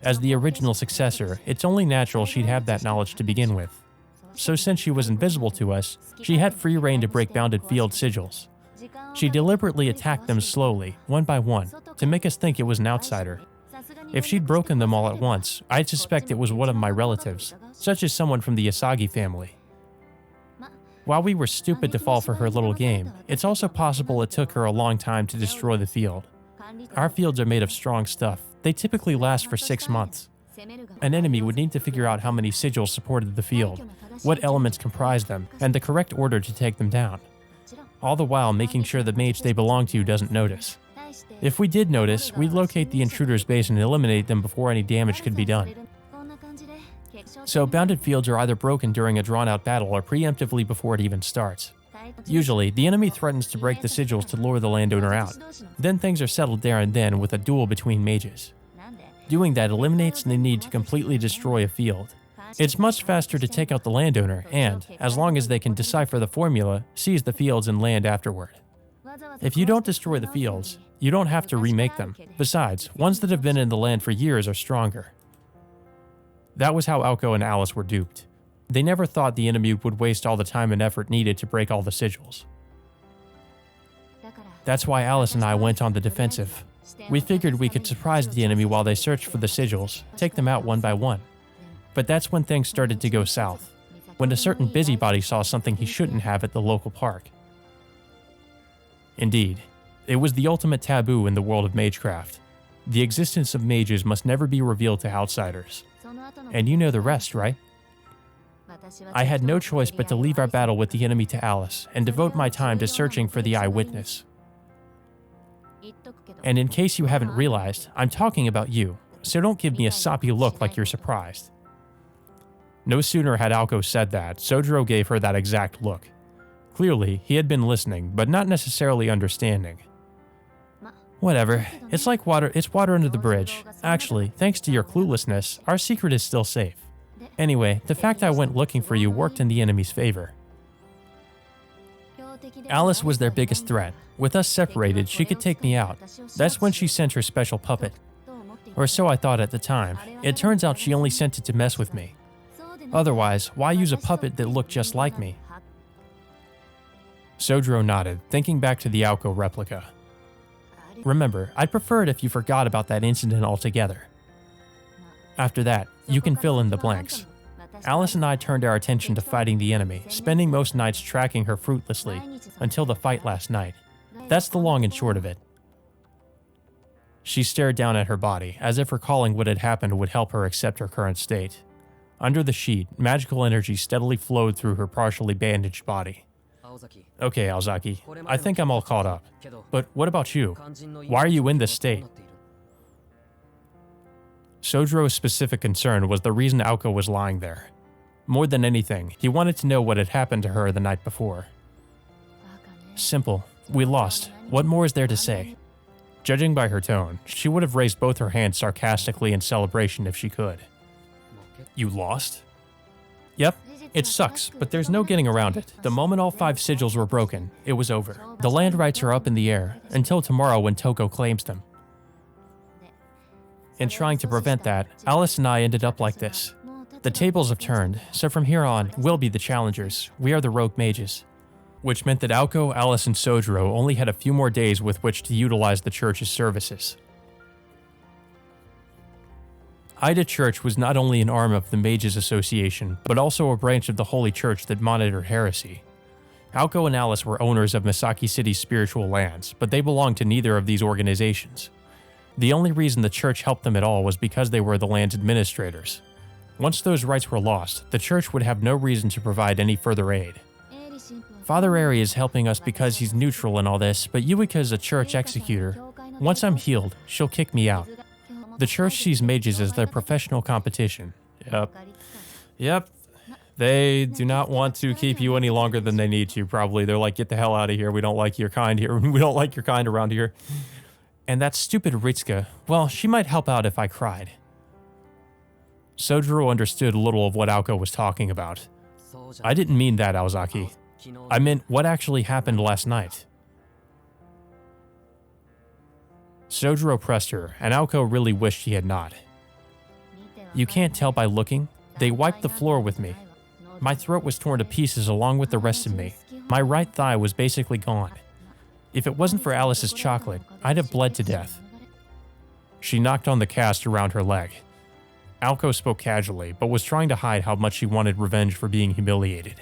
As the original successor, it's only natural she'd have that knowledge to begin with. So since she was invisible to us, she had free rein to break bounded field sigils. She deliberately attacked them slowly, one by one, to make us think it was an outsider. If she'd broken them all at once, I'd suspect it was one of my relatives, such as someone from the Asagi family. While we were stupid to fall for her little game, it's also possible it took her a long time to destroy the field. Our fields are made of strong stuff. They typically last for 6 months. An enemy would need to figure out how many sigils supported the field, what elements comprised them, and the correct order to take them down. All the while making sure the mage they belong to doesn't notice. If we did notice, we'd locate the intruder's base and eliminate them before any damage could be done. So bounded fields are either broken during a drawn-out battle or preemptively before it even starts. Usually, the enemy threatens to break the sigils to lure the landowner out. Then things are settled there and then with a duel between mages. Doing that eliminates the need to completely destroy a field. It's much faster to take out the landowner and, as long as they can decipher the formula, seize the fields and land afterward. If you don't destroy the fields, you don't have to remake them. Besides, ones that have been in the land for years are stronger. That was how Aoko and Alice were duped. They never thought the enemy would waste all the time and effort needed to break all the sigils. That's why Alice and I went on the defensive. We figured we could surprise the enemy while they searched for the sigils, take them out one by one. But that's when things started to go south, when a certain busybody saw something he shouldn't have at the local park. Indeed, it was the ultimate taboo in the world of magecraft. The existence of mages must never be revealed to outsiders. And you know the rest, right? I had no choice but to leave our battle with the enemy to Alice and devote my time to searching for the eyewitness. And in case you haven't realized, I'm talking about you, so don't give me a soppy look like you're surprised. No sooner had Aoko said that, Sojiro gave her that exact look. Clearly, he had been listening, but not necessarily understanding. Whatever, it's water under the bridge. Actually, thanks to your cluelessness, our secret is still safe. Anyway, the fact I went looking for you worked in the enemy's favor. Alice was their biggest threat. With us separated, she could take me out. That's when she sent her special puppet. Or so I thought at the time. It turns out she only sent it to mess with me. Otherwise, why use a puppet that looked just like me? Sojiro nodded, thinking back to the Aoko replica. Remember, I'd prefer it if you forgot about that incident altogether. After that, you can fill in the blanks. Alice and I turned our attention to fighting the enemy, spending most nights tracking her fruitlessly, until the fight last night. That's the long and short of it. She stared down at her body, as if recalling what had happened would help her accept her current state. Under the sheet, magical energy steadily flowed through her partially bandaged body. Okay, Aozaki, I think I'm all caught up. But what about you? Why are you in this state? Sojiro's specific concern was the reason Aoko was lying there. More than anything, he wanted to know what had happened to her the night before. Simple. We lost. What more is there to say? Judging by her tone, she would have raised both her hands sarcastically in celebration if she could. You lost? Yep. It sucks, but there's no getting around it. The moment all 5 sigils were broken, it was over. The land rights are up in the air, until tomorrow when Toko claims them. In trying to prevent that, Alice and I ended up like this. The tables have turned, so from here on, we'll be the challengers. We are the rogue mages. Which meant that Aoko, Alice, and Sojiro only had a few more days with which to utilize the church's services. Ida Church was not only an arm of the Mages Association, but also a branch of the Holy Church that monitored heresy. Aoko and Alice were owners of Misaki City's spiritual lands, but they belonged to neither of these organizations. The only reason the church helped them at all was because they were the land's administrators. Once those rights were lost, the church would have no reason to provide any further aid. Father Eri is helping us because he's neutral in all this, but Yuika is a church executor. Once I'm healed, she'll kick me out. The church sees mages as their professional competition. Yep. They do not want to keep you any longer than they need to, probably. They're like, get the hell out of here. We don't like your kind here. We don't like your kind around here. And that stupid Ritsuka, well, she might help out if I cried. Sojiro understood little of what Aoko was talking about. I didn't mean that, Aozaki. I meant what actually happened last night. Sojiro pressed her, and Aoko really wished he had not. You can't tell by looking. They wiped the floor with me. My throat was torn to pieces along with the rest of me. My right thigh was basically gone. If it wasn't for Alice's chocolate, I'd have bled to death. She knocked on the cast around her leg. Aoko spoke casually, but was trying to hide how much she wanted revenge for being humiliated.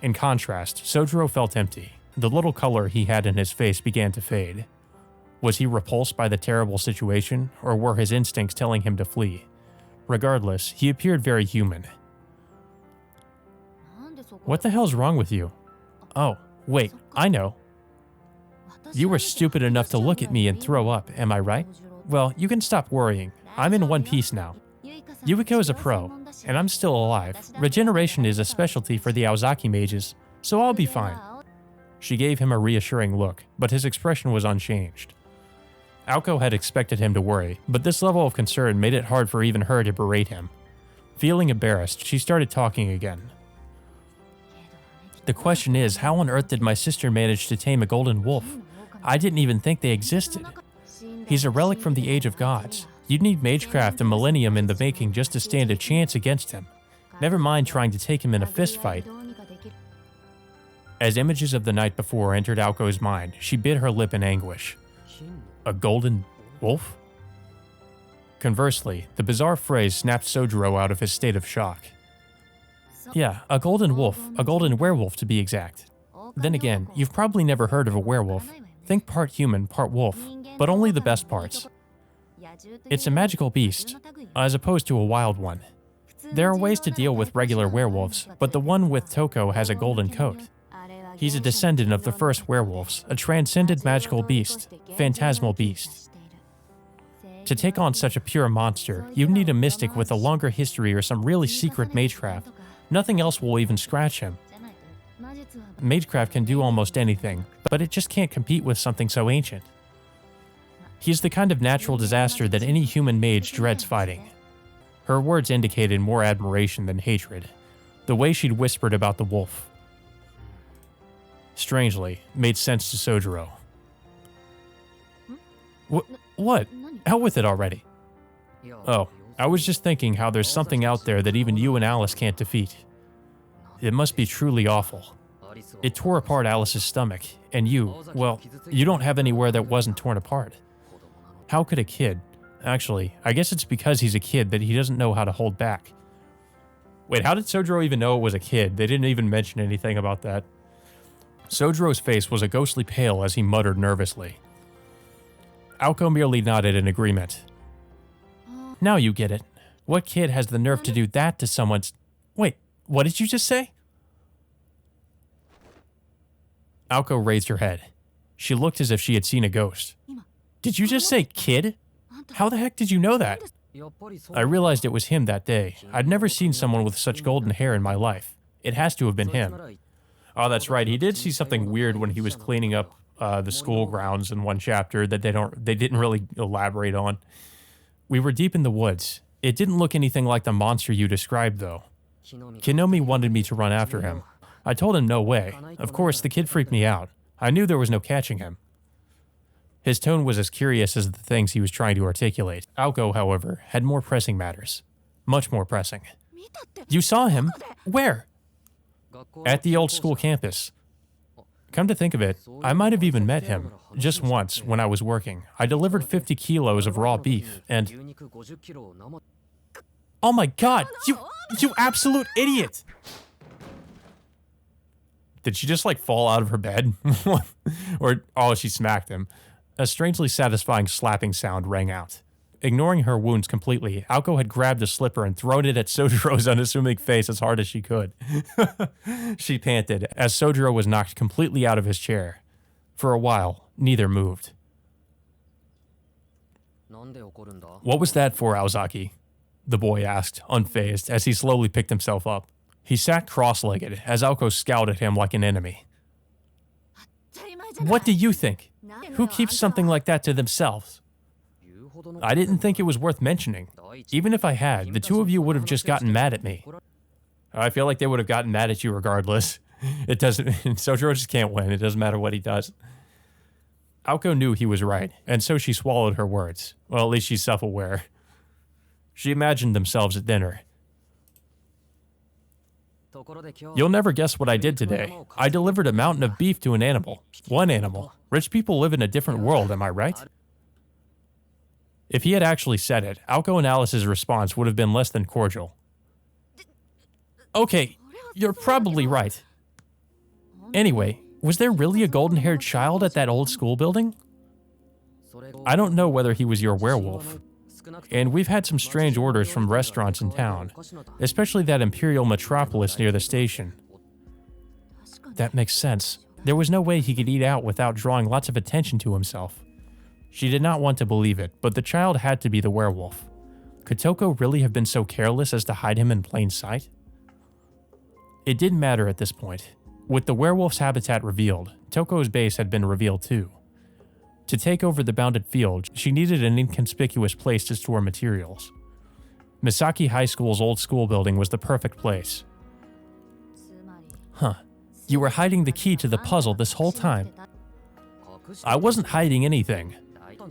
In contrast, Sojiro felt empty. The little color he had in his face began to fade. Was he repulsed by the terrible situation, or were his instincts telling him to flee? Regardless, he appeared very human. What the hell's wrong with you? Oh, wait, I know. You were stupid enough to look at me and throw up, am I right? Well, you can stop worrying. I'm in one piece now. Yuiko is a pro, and I'm still alive. Regeneration is a specialty for the Aozaki mages, so I'll be fine. She gave him a reassuring look, but his expression was unchanged. Aoko had expected him to worry, but this level of concern made it hard for even her to berate him. Feeling embarrassed, she started talking again. The question is, how on earth did my sister manage to tame a golden wolf? I didn't even think they existed. He's a relic from the Age of Gods. You'd need magecraft and millennium in the making just to stand a chance against him. Never mind trying to take him in a fistfight. As images of the night before entered Aoko's mind, she bit her lip in anguish. A golden wolf? Conversely, the bizarre phrase snapped Sojiro out of his state of shock. Yeah, a golden wolf, a golden werewolf to be exact. Then again, you've probably never heard of a werewolf. Think part human, part wolf, but only the best parts. It's a magical beast, as opposed to a wild one. There are ways to deal with regular werewolves, but the one with Toko has a golden coat. He's a descendant of the first werewolves, a transcendent magical beast, phantasmal beast. To take on such a pure monster, you'd need a mystic with a longer history or some really secret magecraft. Nothing else will even scratch him. Magecraft can do almost anything, but it just can't compete with something so ancient. He's the kind of natural disaster that any human mage dreads fighting. Her words indicated more admiration than hatred, the way she'd whispered about the wolf. Strangely, made sense to Sojiro. What? Out with it already. Oh, I was just thinking how there's something out there that even you and Alice can't defeat. It must be truly awful. It tore apart Alice's stomach, and you, well, you don't have anywhere that wasn't torn apart. How could a kid? Actually, I guess it's because he's a kid that he doesn't know how to hold back. Wait, how did Sojiro even know it was a kid? They didn't even mention anything about that. Sojiro's face was a ghostly pale as he muttered nervously. Aoko merely nodded in agreement. Now you get it. What kid has the nerve to do that to someone's... Wait, what did you just say? Aoko raised her head. She looked as if she had seen a ghost. Did you just say kid? How the heck did you know that? I realized it was him that day. I'd never seen someone with such golden hair in my life. It has to have been him. Oh, that's right. He did see something weird when he was cleaning up the school grounds in one chapter that they didn't really elaborate on. We were deep in the woods. It didn't look anything like the monster you described, though. Kinomi wanted me to run after him. I told him no way. Of course, the kid freaked me out. I knew there was no catching him. His tone was as curious as the things he was trying to articulate. Aoko, however, had more pressing matters. Much more pressing. You saw him? Where? At the old school campus. Come to think of it, I might have even met him. Just once, when I was working. I delivered 50 kilos of raw beef, and... Oh my god! You absolute idiot! Did she just, like, fall out of her bed? Or, oh, she smacked him. A strangely satisfying slapping sound rang out. Ignoring her wounds completely, Aoko had grabbed a slipper and thrown it at Sojiro's unassuming face as hard as she could. She panted, as Sojiro was knocked completely out of his chair. For a while, neither moved. What was that for, Aozaki? The boy asked, unfazed, as he slowly picked himself up. He sat cross-legged, as Aoko scowled at him like an enemy. What do you think? Who keeps something like that to themselves? I didn't think it was worth mentioning. Even if I had, the two of you would have just gotten mad at me. I feel like they would have gotten mad at you regardless. It doesn't... Sojiro just can't win. It doesn't matter what he does. Aoko knew he was right, and so she swallowed her words. Well, at least she's self-aware. She imagined themselves at dinner. You'll never guess what I did today. I delivered a mountain of beef to an animal. One animal. Rich people live in a different world, am I right? If he had actually said it, Aoko and Alice's response would have been less than cordial. Okay, you're probably right. Anyway, was there really a golden-haired child at that old school building? I don't know whether he was your werewolf. And we've had some strange orders from restaurants in town, especially that Imperial Metropolis near the station. That makes sense. There was no way he could eat out without drawing lots of attention to himself. She did not want to believe it, but the child had to be the werewolf. Could Toko really have been so careless as to hide him in plain sight? It didn't matter at this point. With the werewolf's habitat revealed, Toko's base had been revealed too. To take over the bounded field, she needed an inconspicuous place to store materials. Misaki High School's old school building was the perfect place. Huh. You were hiding the key to the puzzle this whole time. I wasn't hiding anything.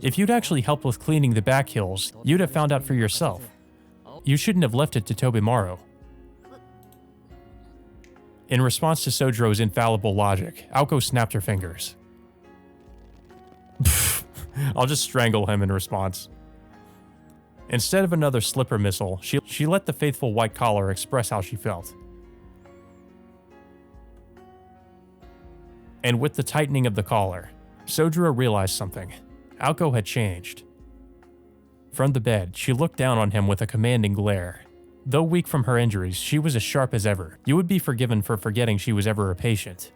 If you'd actually helped with cleaning the back hills, you'd have found out for yourself. You shouldn't have left it to Tobimaro. In response to Sojiro's infallible logic, Aoko snapped her fingers. I'll just strangle him in response. Instead of another slipper missile, she let the faithful white collar express how she felt. And with the tightening of the collar, Sojiro realized something. Aoko had changed. From the bed, she looked down on him with a commanding glare. Though weak from her injuries, she was as sharp as ever. You would be forgiven for forgetting she was ever a patient.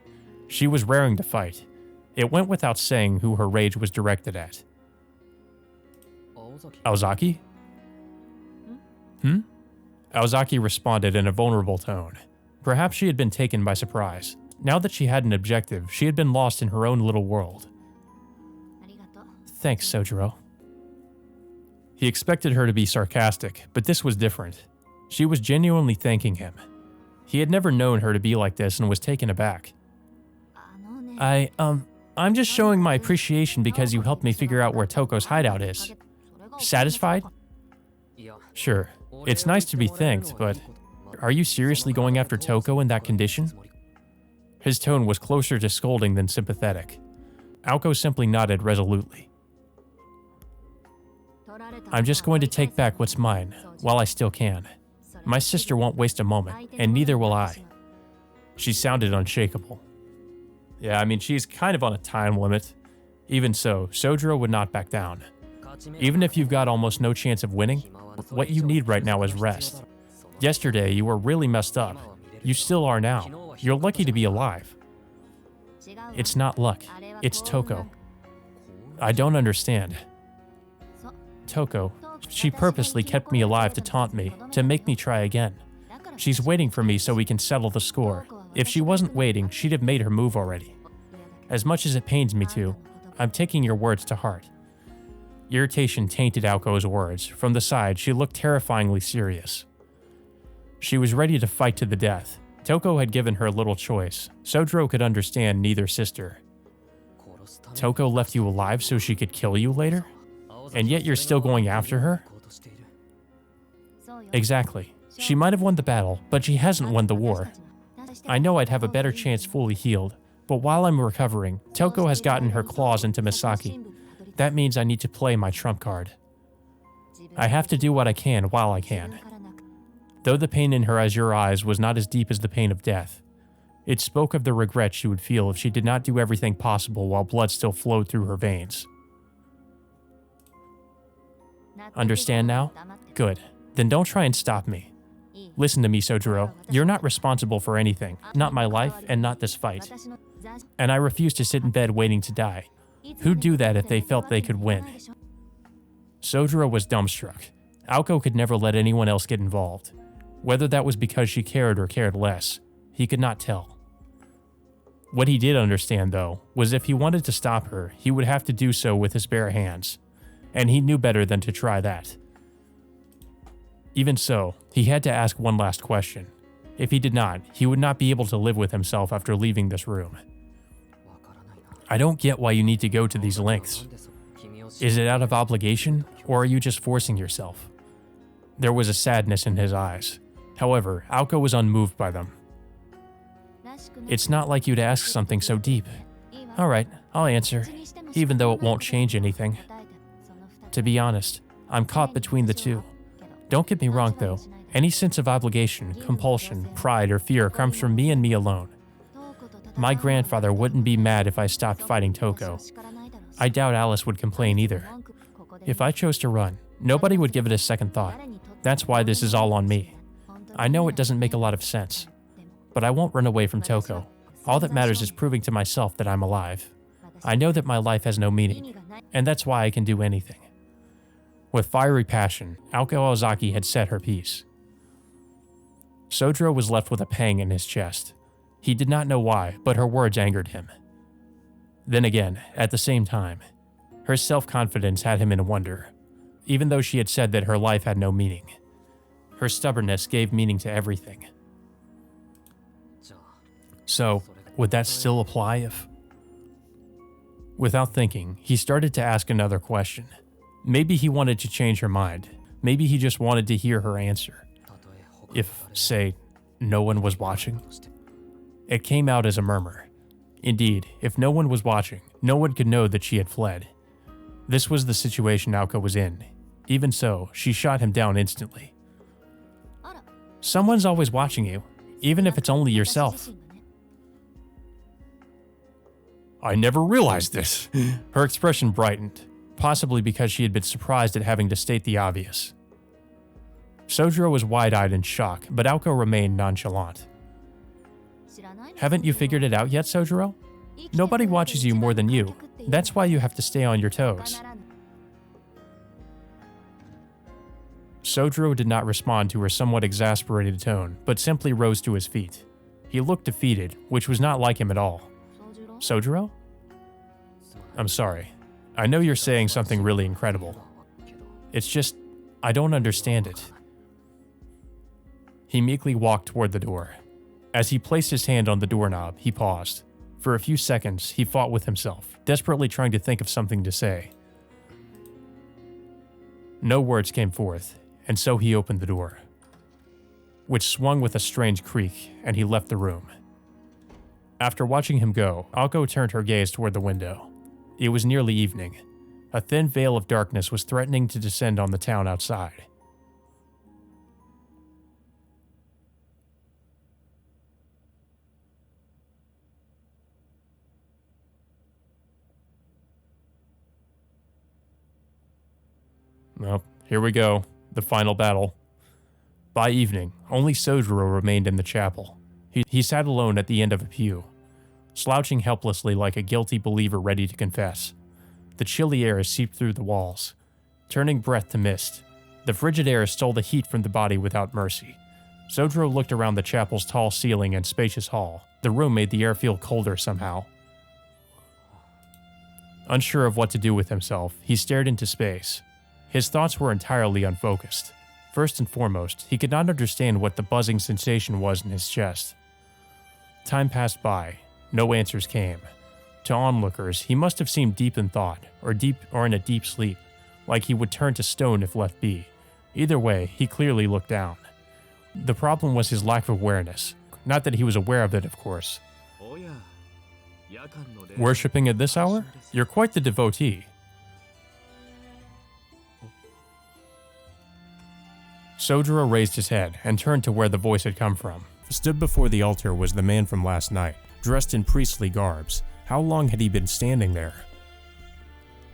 She was raring to fight. It went without saying who her rage was directed at. Aozaki? Aozaki responded in a vulnerable tone. Perhaps she had been taken by surprise. Now that she had an objective, she had been lost in her own little world. Thanks, Sojiro. He expected her to be sarcastic, but this was different. She was genuinely thanking him. He had never known her to be like this and was taken aback. I'm just showing my appreciation because you helped me figure out where Toko's hideout is. Satisfied? Sure. It's nice to be thanked, but are you seriously going after Toko in that condition? His tone was closer to scolding than sympathetic. Aoko simply nodded resolutely. I'm just going to take back what's mine, while I still can. My sister won't waste a moment, and neither will I. She sounded unshakable. Yeah, I mean, she's kind of on a time limit. Even so, Sojiro would not back down. Even if you've got almost no chance of winning, what you need right now is rest. Yesterday, you were really messed up. You still are now. You're lucky to be alive. It's not luck. It's Toko. I don't understand. Toko, she purposely kept me alive to taunt me, to make me try again. She's waiting for me so we can settle the score. If she wasn't waiting, she'd have made her move already. As much as it pains me to, I'm taking your words to heart. Irritation tainted Aoko's words. From the side, she looked terrifyingly serious. She was ready to fight to the death. Toko had given her little choice. Sojiro could understand neither sister. Toko left you alive so she could kill you later? And yet you're still going after her? Exactly. She might have won the battle, but she hasn't won the war. I know I'd have a better chance fully healed, but while I'm recovering, Toko has gotten her claws into Misaki. That means I need to play my trump card. I have to do what I can while I can. Though the pain in her azure eyes was not as deep as the pain of death, it spoke of the regret she would feel if she did not do everything possible while blood still flowed through her veins. Understand now? Good. Then don't try and stop me. Listen to me, Sojiro. You're not responsible for anything. Not my life, and not this fight. And I refuse to sit in bed waiting to die. Who'd do that if they felt they could win? Sojiro was dumbstruck. Aoko could never let anyone else get involved. Whether that was because she cared or cared less, he could not tell. What he did understand, though, was if he wanted to stop her, he would have to do so with his bare hands. And he knew better than to try that. Even so, he had to ask one last question. If he did not, he would not be able to live with himself after leaving this room. I don't get why you need to go to these lengths. Is it out of obligation, or are you just forcing yourself? There was a sadness in his eyes. However, Aoko was unmoved by them. It's not like you to ask something so deep. Alright, I'll answer, even though it won't change anything. To be honest, I'm caught between the two. Don't get me wrong though, any sense of obligation, compulsion, pride, or fear comes from me and me alone. My grandfather wouldn't be mad if I stopped fighting Toko. I doubt Alice would complain either. If I chose to run, nobody would give it a second thought. That's why this is all on me. I know it doesn't make a lot of sense, but I won't run away from Toko. All that matters is proving to myself that I'm alive. I know that my life has no meaning, and that's why I can do anything. With fiery passion, Aoko Ozaki had said her piece. Sojiro was left with a pang in his chest. He did not know why, but her words angered him. Then again, at the same time, her self-confidence had him in wonder, even though she had said that her life had no meaning. Her stubbornness gave meaning to everything. So, would that still apply if... Without thinking, he started to ask another question. Maybe he wanted to change her mind. Maybe he just wanted to hear her answer. If, say, no one was watching? It came out as a murmur. Indeed, if no one was watching, no one could know that she had fled. This was the situation Aoko was in. Even so, she shot him down instantly. Someone's always watching you, even if it's only yourself. I never realized this. Her expression brightened, possibly because she had been surprised at having to state the obvious. Sojiro was wide-eyed in shock, but Aoko remained nonchalant. Haven't you figured it out yet, Sojiro? Nobody watches you more than you. That's why you have to stay on your toes. Sojiro did not respond to her somewhat exasperated tone, but simply rose to his feet. He looked defeated, which was not like him at all. Sojiro? I'm sorry. I know you're saying something really incredible. It's just, I don't understand it. He meekly walked toward the door. As he placed his hand on the doorknob, he paused. For a few seconds, he fought with himself, desperately trying to think of something to say. No words came forth, and so he opened the door, which swung with a strange creak, and he left the room. After watching him go, Aoko turned her gaze toward the window. It was nearly evening. A thin veil of darkness was threatening to descend on the town outside. Well, here we go, the final battle. By evening, only Sojiro remained in the chapel. He sat alone at the end of a pew, slouching helplessly like a guilty believer ready to confess. The chilly air seeped through the walls, turning breath to mist. The frigid air stole the heat from the body without mercy. Sojiro looked around the chapel's tall ceiling and spacious hall. The room made the air feel colder somehow. Unsure of what to do with himself, he stared into space. His thoughts were entirely unfocused. First and foremost, he could not understand what the buzzing sensation was in his chest. Time passed by. No answers came. To onlookers, he must have seemed deep in thought, or in a deep sleep, like he would turn to stone if left be. Either way, he clearly looked down. The problem was his lack of awareness. Not that he was aware of it, of course. Worshipping at this hour? You're quite the devotee. Sojiro raised his head and turned to where the voice had come from. Stood before the altar was the man from last night, dressed in priestly garbs. How long had he been standing there?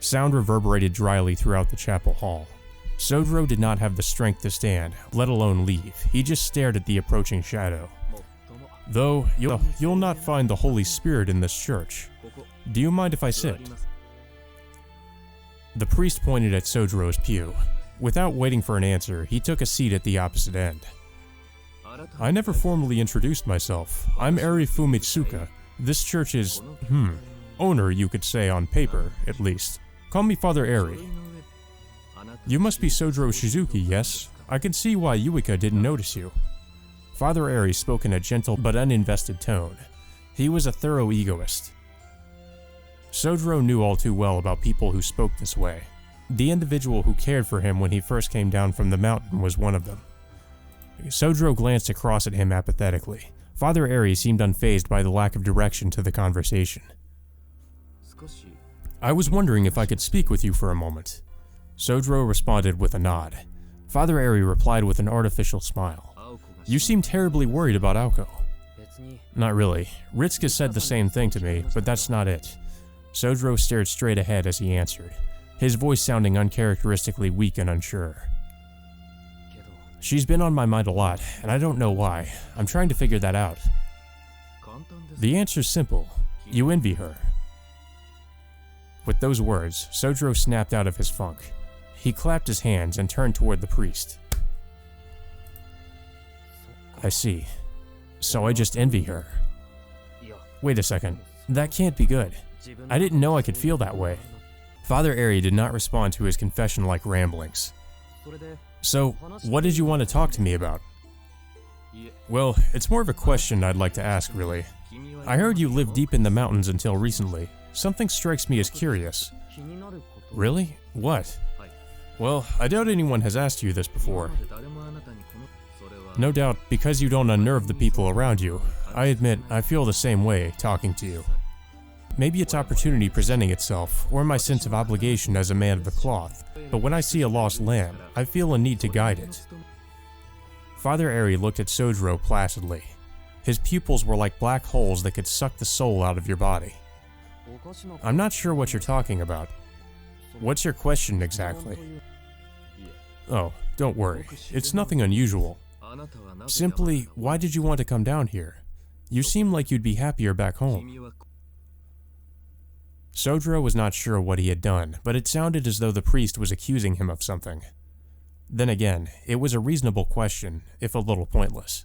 Sound reverberated dryly throughout the chapel hall. Sojiro did not have the strength to stand, let alone leave. He just stared at the approaching shadow. Though, you'll not find the Holy Spirit in this church. Do you mind if I sit? The priest pointed at Sojiro's pew. Without waiting for an answer, he took a seat at the opposite end. I never formally introduced myself. I'm Eri Fumitsuka. This church's, owner, you could say on paper, at least. Call me Father Eri. You must be Sojiro Shizuki, yes? I can see why Yuika didn't notice you. Father Eri spoke in a gentle but uninvested tone. He was a thorough egoist. Sojiro knew all too well about people who spoke this way. The individual who cared for him when he first came down from the mountain was one of them. Sojiro glanced across at him apathetically. Father Eri seemed unfazed by the lack of direction to the conversation. I was wondering if I could speak with you for a moment. Sojiro responded with a nod. Father Eri replied with an artificial smile. You seem terribly worried about Aoko. Not really. Ritsuka said the same thing to me, but that's not it. Sojiro stared straight ahead as he answered, his voice sounding uncharacteristically weak and unsure. She's been on my mind a lot, and I don't know why. I'm trying to figure that out. The answer's simple. You envy her. With those words, Sojiro snapped out of his funk. He clapped his hands and turned toward the priest. I see. So I just envy her. Wait a second. That can't be good. I didn't know I could feel that way. Father Eri did not respond to his confession-like ramblings. So, what did you want to talk to me about? Well, it's more of a question I'd like to ask, really. I heard you lived deep in the mountains until recently. Something strikes me as curious. Really? What? Well, I doubt anyone has asked you this before. No doubt, because you don't unnerve the people around you. I admit, I feel the same way talking to you. Maybe it's opportunity presenting itself, or my sense of obligation as a man of the cloth, but when I see a lost lamb, I feel a need to guide it. Father Eri looked at Sojiro placidly. His pupils were like black holes that could suck the soul out of your body. I'm not sure what you're talking about. What's your question exactly? Oh, don't worry. It's nothing unusual. Simply, why did you want to come down here? You seem like you'd be happier back home. Sojiro was not sure what he had done, but it sounded as though the priest was accusing him of something. Then again, it was a reasonable question, if a little pointless.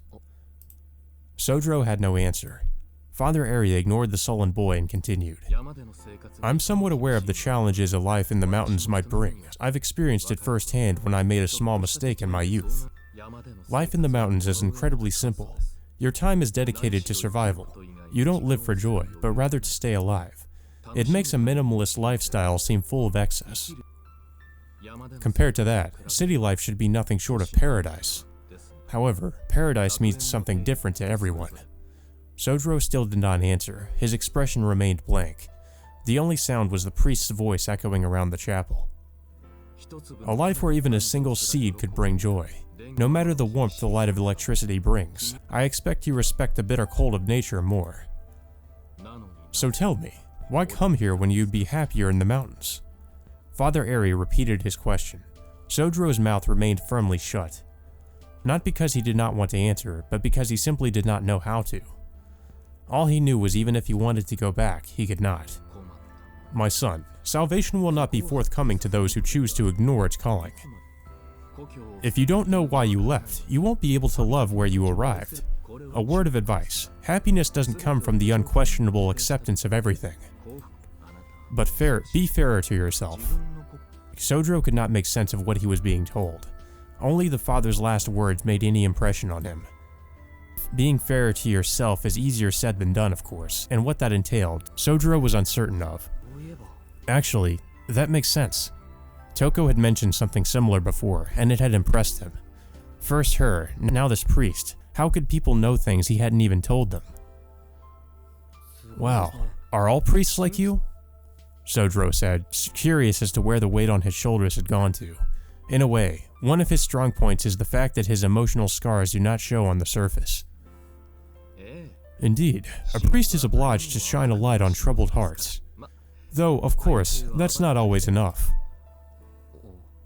Sojiro had no answer. Father Eri ignored the sullen boy and continued. I'm somewhat aware of the challenges a life in the mountains might bring. I've experienced it firsthand when I made a small mistake in my youth. Life in the mountains is incredibly simple. Your time is dedicated to survival. You don't live for joy, but rather to stay alive. It makes a minimalist lifestyle seem full of excess. Compared to that, city life should be nothing short of paradise. However, paradise means something different to everyone. Sojiro still did not answer. His expression remained blank. The only sound was the priest's voice echoing around the chapel. A life where even a single seed could bring joy. No matter the warmth the light of electricity brings, I expect you respect the bitter cold of nature more. So tell me, why come here when you'd be happier in the mountains? Father Eri repeated his question. Sojiro's mouth remained firmly shut. Not because he did not want to answer, but because he simply did not know how to. All he knew was even if he wanted to go back, he could not. My son, salvation will not be forthcoming to those who choose to ignore its calling. If you don't know why you left, you won't be able to love where you arrived. A word of advice, happiness doesn't come from the unquestionable acceptance of everything. But be fairer to yourself. Sojiro could not make sense of what he was being told. Only the father's last words made any impression on him. Being fairer to yourself is easier said than done, of course, and what that entailed, Sojiro was uncertain of. Actually, that makes sense. Toko had mentioned something similar before, and it had impressed him. First her, now this priest. How could people know things he hadn't even told them? Wow, are all priests like you? Sojiro said, curious as to where the weight on his shoulders had gone to. In a way, one of his strong points is the fact that his emotional scars do not show on the surface. Indeed, a priest is obliged to shine a light on troubled hearts. Though, of course, that's not always enough.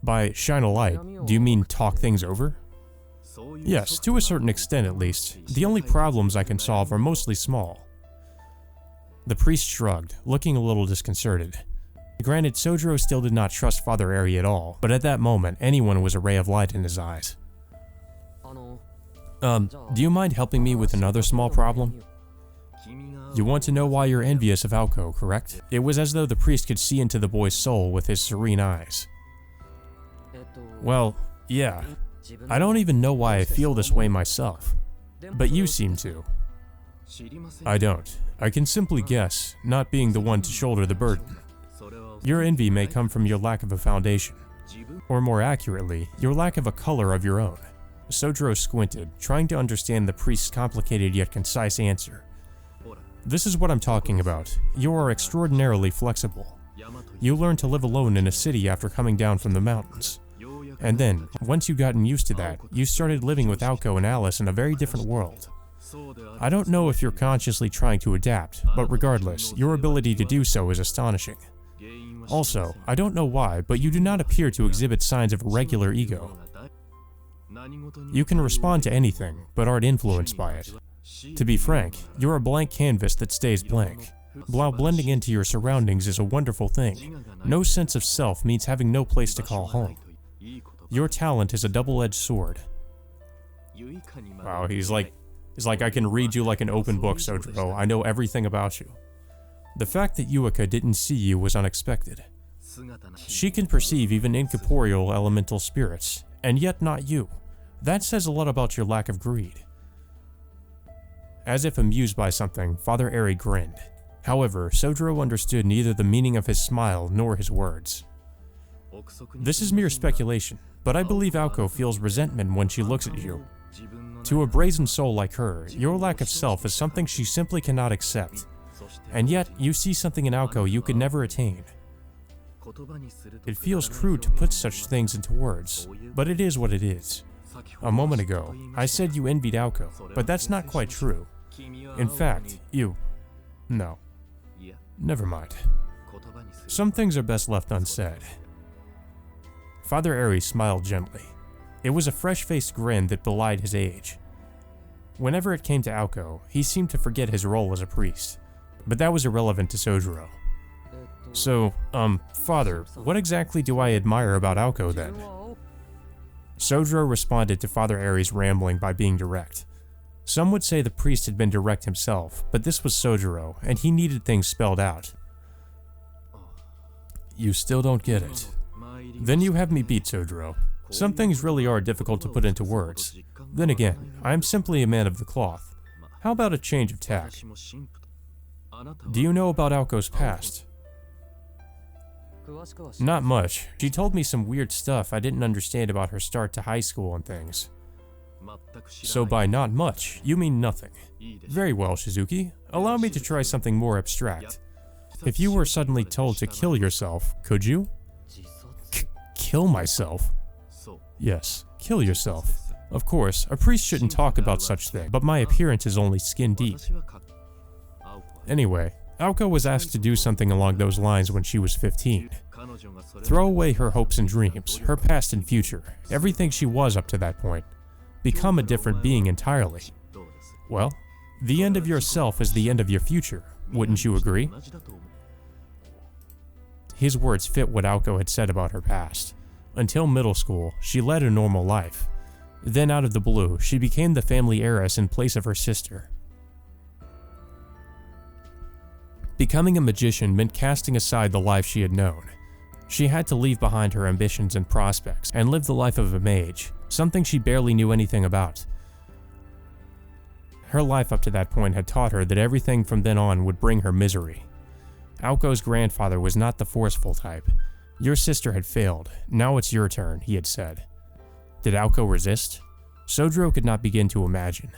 By shine a light, do you mean talk things over? Yes, to a certain extent at least. The only problems I can solve are mostly small. The priest shrugged, looking a little disconcerted. Granted, Sojiro still did not trust Father Eri at all, but at that moment, anyone was a ray of light in his eyes. Do you mind helping me with another small problem? You want to know why you're envious of Aoko, correct? It was as though the priest could see into the boy's soul with his serene eyes. Well, yeah. I don't even know why I feel this way myself, but you seem to. I don't. I can simply guess, not being the one to shoulder the burden. Your envy may come from your lack of a foundation, or more accurately, your lack of a color of your own. Sojiro squinted, trying to understand the priest's complicated yet concise answer. This is what I'm talking about. You are extraordinarily flexible. You learned to live alone in a city after coming down from the mountains. And then, once you'd gotten used to that, you started living with Aoko and Alice in a very different world. I don't know if you're consciously trying to adapt, but regardless, your ability to do so is astonishing. Also, I don't know why, but you do not appear to exhibit signs of a regular ego. You can respond to anything, but aren't influenced by it. To be frank, you're a blank canvas that stays blank. While blending into your surroundings is a wonderful thing, no sense of self means having no place to call home. Your talent is a double-edged sword. Wow, he's like, I can read you like an open book, Sojiro. I know everything about you. The fact that Yuika didn't see you was unexpected. She can perceive even incorporeal elemental spirits, and yet not you. That says a lot about your lack of greed. As if amused by something, Father Eri grinned. However, Sojiro understood neither the meaning of his smile nor his words. This is mere speculation, but I believe Aoko feels resentment when she looks at you. To a brazen soul like her, your lack of self is something she simply cannot accept. And yet, you see something in Aoko you could never attain. It feels crude to put such things into words, but it is what it is. A moment ago, I said you envied Aoko, but that's not quite true. In fact, No. Never mind. Some things are best left unsaid. Father Eri smiled gently. It was a fresh-faced grin that belied his age. Whenever it came to Aoko, he seemed to forget his role as a priest. But that was irrelevant to Sojiro. So, Father, what exactly do I admire about Aoko then? Sojiro responded to Father Eri's rambling by being direct. Some would say the priest had been direct himself, but this was Sojiro, and he needed things spelled out. You still don't get it. Then you have me beat, Sojiro. Some things really are difficult to put into words. Then again, I am simply a man of the cloth. How about a change of tack? Do you know about Aoko's past? Not much. She told me some weird stuff I didn't understand about her start to high school and things. So by not much, you mean nothing. Very well, Shizuki. Allow me to try something more abstract. If you were suddenly told to kill yourself, could you? Kill myself? Yes, kill yourself. Of course, a priest shouldn't talk about such things, but my appearance is only skin deep. Anyway, Aoko was asked to do something along those lines when she was 15. Throw away her hopes and dreams, her past and future, everything she was up to that point. Become a different being entirely. Well, the end of yourself is the end of your future, wouldn't you agree? His words fit what Aoko had said about her past. Until middle school, she led a normal life. Then out of the blue, she became the family heiress in place of her sister. Becoming a magician meant casting aside the life she had known. She had to leave behind her ambitions and prospects and live the life of a mage, something she barely knew anything about. Her life up to that point had taught her that everything from then on would bring her misery. Aoko's grandfather was not the forceful type. Your sister had failed, now it's your turn, he had said. Did Aoko resist? Sojiro could not begin to imagine.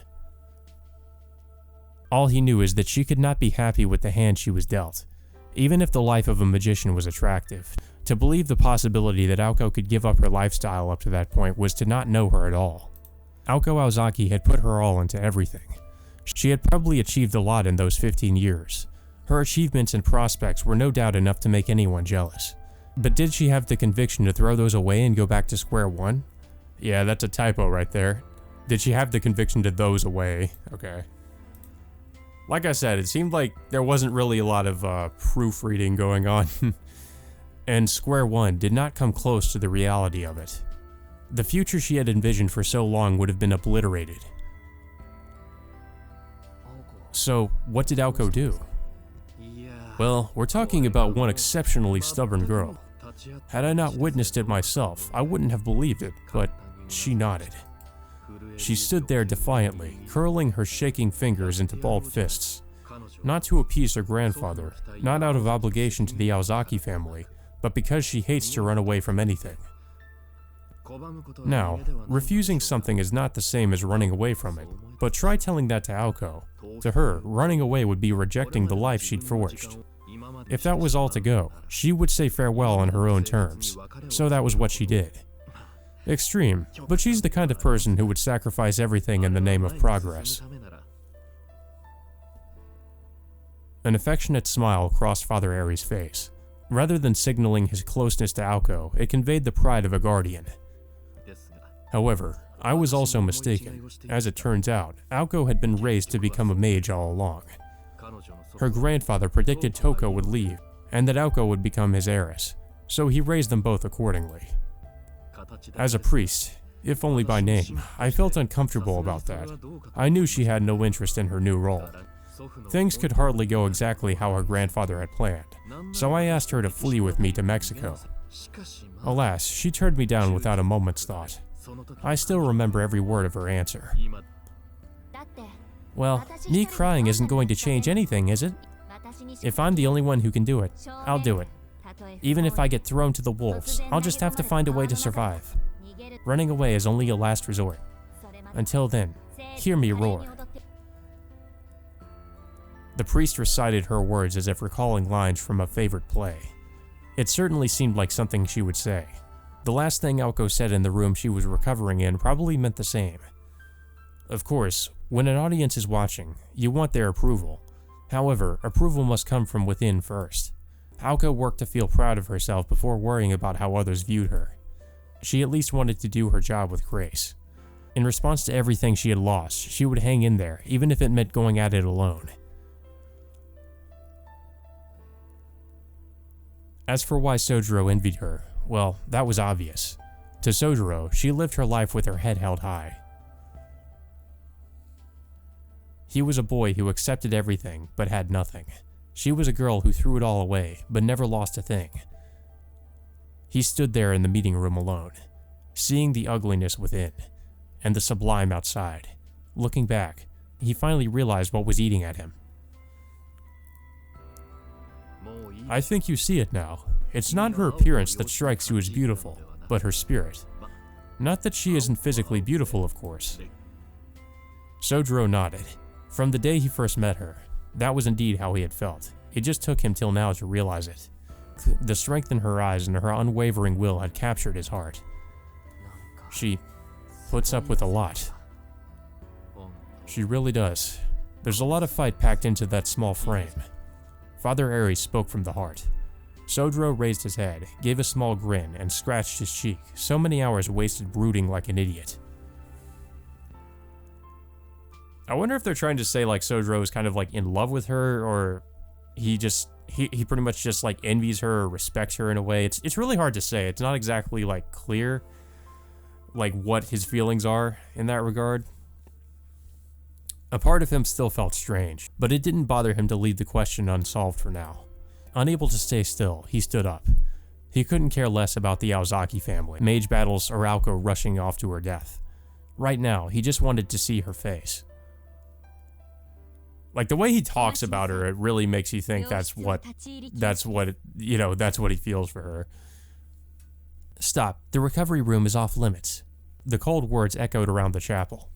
All he knew is that she could not be happy with the hand she was dealt. Even if the life of a magician was attractive, to believe the possibility that Aoko could give up her lifestyle up to that point was to not know her at all. Aoko Aozaki had put her all into everything. She had probably achieved a lot in those 15 years. Her achievements and prospects were no doubt enough to make anyone jealous. But did she have the conviction to throw those away and go back to square one? Yeah, that's a typo right there. Did she have the conviction to those away? Okay. Like I said, it seemed like there wasn't really a lot of proofreading going on. And square one did not come close to the reality of it. The future she had envisioned for so long would have been obliterated. So, what did Aoko do? Well, we're talking about one exceptionally stubborn girl. Had I not witnessed it myself, I wouldn't have believed it, but she nodded. She stood there defiantly, curling her shaking fingers into balled fists. Not to appease her grandfather, not out of obligation to the Aozaki family, but because she hates to run away from anything. Now, refusing something is not the same as running away from it, but try telling that to Aoko. To her, running away would be rejecting the life she'd forged. If that was all to go, she would say farewell on her own terms. So that was what she did. Extreme, but she's the kind of person who would sacrifice everything in the name of progress. An affectionate smile crossed Father Aries' face. Rather than signaling his closeness to Aoko, it conveyed the pride of a guardian. However, I was also mistaken. As it turns out, Aoko had been raised to become a mage all along. Her grandfather predicted Toko would leave, and that Aoko would become his heiress, so he raised them both accordingly. As a priest, if only by name, I felt uncomfortable about that. I knew she had no interest in her new role. Things could hardly go exactly how her grandfather had planned, so I asked her to flee with me to Mexico. Alas, she turned me down without a moment's thought. I still remember every word of her answer. Well, me crying isn't going to change anything, is it? If I'm the only one who can do it, I'll do it. Even if I get thrown to the wolves, I'll just have to find a way to survive. Running away is only a last resort. Until then, hear me roar. The priest recited her words as if recalling lines from a favorite play. It certainly seemed like something she would say. The last thing Aoko said in the room she was recovering in probably meant the same. Of course, when an audience is watching, you want their approval. However, approval must come from within first. Aoko worked to feel proud of herself before worrying about how others viewed her. She at least wanted to do her job with grace. In response to everything she had lost, she would hang in there, even if it meant going at it alone. As for why Sojiro envied her, well, that was obvious. To Sojiro, she lived her life with her head held high. He was a boy who accepted everything, but had nothing. She was a girl who threw it all away, but never lost a thing. He stood there in the meeting room alone, seeing the ugliness within, and the sublime outside. Looking back, he finally realized what was eating at him. I think you see it now. It's not her appearance that strikes you as beautiful, but her spirit. Not that she isn't physically beautiful, of course. Sojiro nodded. From the day he first met her, that was indeed how he had felt. It just took him till now to realize it. The strength in her eyes and her unwavering will had captured his heart. She puts up with a lot. She really does. There's a lot of fight packed into that small frame. Father Aries spoke from the heart. Sojiro raised his head, gave a small grin, and scratched his cheek. So many hours wasted brooding like an idiot. I wonder if they're trying to say like Sojiro is kind of like in love with her, or he pretty much just like envies her or respects her in a way. It's really hard to say. It's not exactly like clear like what his feelings are in that regard. A part of him still felt strange, but it didn't bother him to leave the question unsolved for now. Unable to stay still, he stood up. He couldn't care less about the Aozaki family, mage battles, or Aoko rushing off to her death. Right now, he just wanted to see her face. Like the way he talks about her, it really makes you think that's what he feels for her. Stop, the recovery room is off limits. The cold words echoed around the chapel.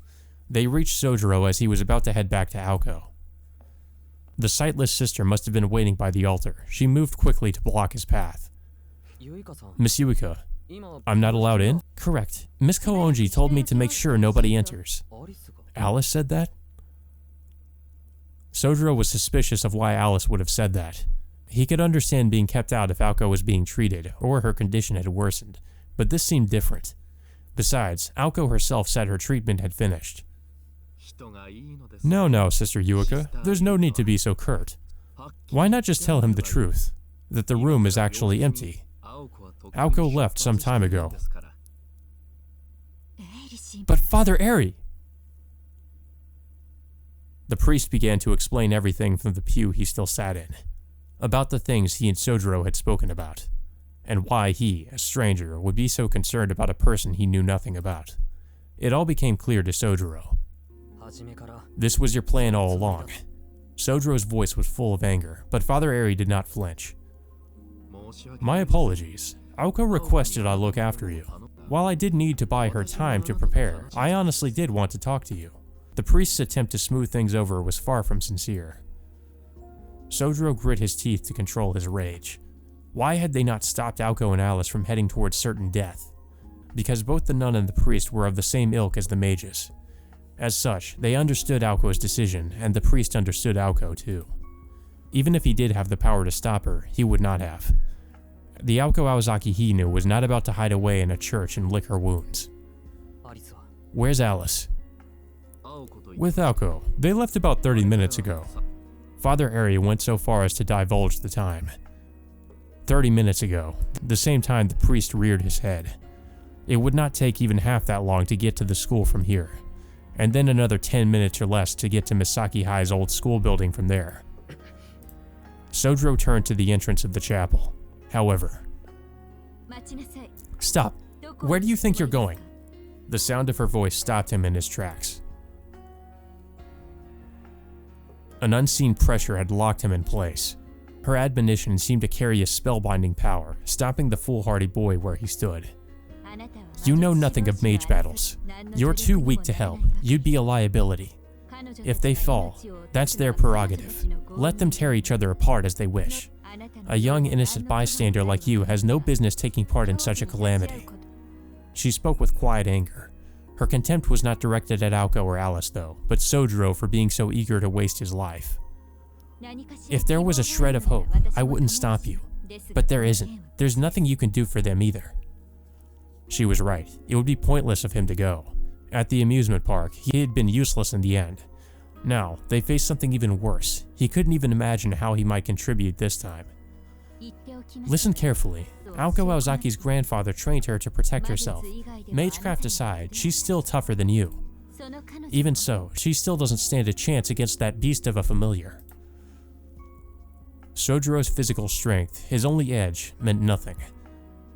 They reached Sojiro as he was about to head back to Aoko. The sightless sister must have been waiting by the altar. She moved quickly to block his path. Miss Yuika, I'm not allowed in? Correct. Miss Koonji told me to make sure nobody enters. Alice said that? Sojiro was suspicious of why Alice would have said that. He could understand being kept out if Aoko was being treated, or her condition had worsened, but this seemed different. Besides, Aoko herself said her treatment had finished. No, Sister Yuika, there's no need to be so curt. Why not just tell him the truth, that the room is actually empty? Aoko left some time ago. But Father Eri! The priest began to explain everything from the pew he still sat in, about the things he and Sojiro had spoken about, and why he, a stranger, would be so concerned about a person he knew nothing about. It all became clear to Sojiro. This was your plan all along. Sojiro's voice was full of anger, but Father Eri did not flinch. My apologies. Aoko requested I look after you. While I did need to buy her time to prepare, I honestly did want to talk to you. The priest's attempt to smooth things over was far from sincere. Sojiro grit his teeth to control his rage. Why had they not stopped Aoko and Alice from heading towards certain death? Because both the nun and the priest were of the same ilk as the mages. As such, they understood Aoko's decision, and the priest understood Aoko too. Even if he did have the power to stop her, he would not have. The Aoko Aozaki he knew was not about to hide away in a church and lick her wounds. Where's Alice? With Aoko. They left about 30 minutes ago. Father Eri went so far as to divulge the time. 30 minutes ago, the same time the priest reared his head. It would not take even half that long to get to the school from here, and then another 10 minutes or less to get to Misaki High's old school building from there. Sojiro turned to the entrance of the chapel. However, stop. Where do you think you're going? The sound of her voice stopped him in his tracks. An unseen pressure had locked him in place. Her admonition seemed to carry a spellbinding power, stopping the foolhardy boy where he stood. You know nothing of mage battles. You're too weak to help. You'd be a liability. If they fall, that's their prerogative. Let them tear each other apart as they wish. A young, innocent bystander like you has no business taking part in such a calamity. She spoke with quiet anger. Her contempt was not directed at Aoko or Alice though, but Sojiro for being so eager to waste his life. If there was a shred of hope, I wouldn't stop you. But there isn't. There's nothing you can do for them either. She was right. It would be pointless of him to go. At the amusement park, he had been useless in the end. Now, they faced something even worse. He couldn't even imagine how he might contribute this time. Listen carefully. Aoko Aozaki's grandfather trained her to protect herself. Magecraft aside, she's still tougher than you. Even so, she still doesn't stand a chance against that beast of a familiar. Sojiro's physical strength, his only edge, meant nothing.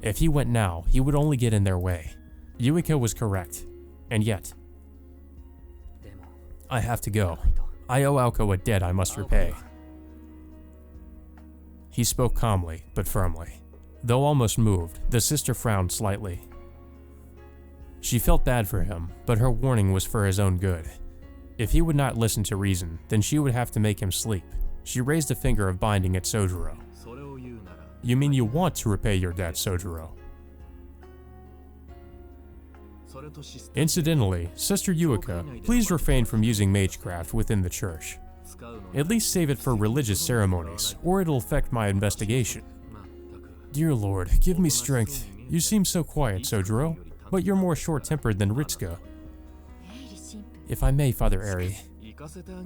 If he went now, he would only get in their way. Yuiko was correct. And yet, I have to go. I owe Aoko a debt I must repay. He spoke calmly, but firmly. Though almost moved, the sister frowned slightly. She felt bad for him, but her warning was for his own good. If he would not listen to reason, then she would have to make him sleep. She raised a finger of binding at Sojiro. You mean you want to repay your debt, Sojiro? Incidentally, Sister Yuika, please refrain from using magecraft within the church. At least save it for religious ceremonies, or it'll affect my investigation. Dear Lord, give me strength. You seem so quiet, Sojiro, but you're more short-tempered than Ritsuka. If I may, Father Eri,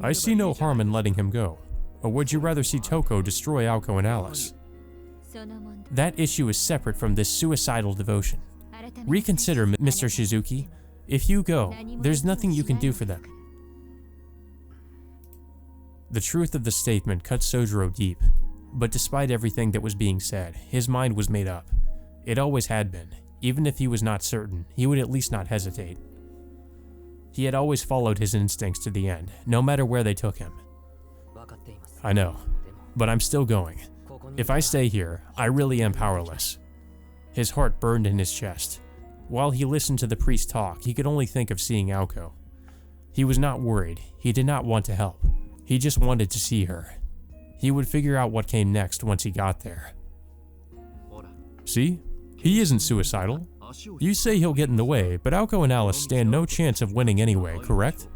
I see no harm in letting him go. Or would you rather see Toko destroy Aoko and Alice? That issue is separate from this suicidal devotion. Reconsider, Mr. Shizuki. If you go, there's nothing you can do for them. The truth of the statement cut Sojiro deep, but despite everything that was being said, his mind was made up. It always had been. Even if he was not certain, he would at least not hesitate. He had always followed his instincts to the end, no matter where they took him. I know, but I'm still going. If I stay here, I really am powerless. His heart burned in his chest. While he listened to the priest talk, he could only think of seeing Aoko. He was not worried. He did not want to help. He just wanted to see her. He would figure out what came next once he got there. See? He isn't suicidal. You say he'll get in the way, but Aoko and Alice stand no chance of winning anyway, correct?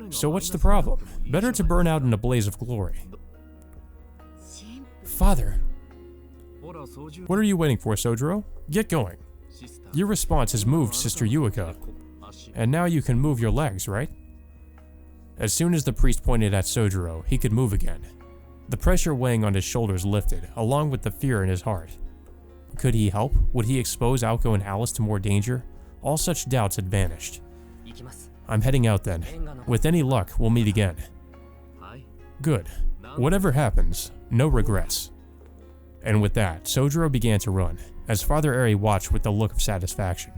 So what's the problem? Better to burn out in a blaze of glory. Father! What are you waiting for, Sojiro? Get going. Your response has moved Sister Yuika. And now you can move your legs, right? As soon as the priest pointed at Sojiro, he could move again. The pressure weighing on his shoulders lifted, along with the fear in his heart. Could he help? Would he expose Aoko and Alice to more danger? All such doubts had vanished. I'm heading out then. With any luck, we'll meet again. Good. Whatever happens, no regrets. And with that, Sojiro began to run, as Father Eri watched with a look of satisfaction.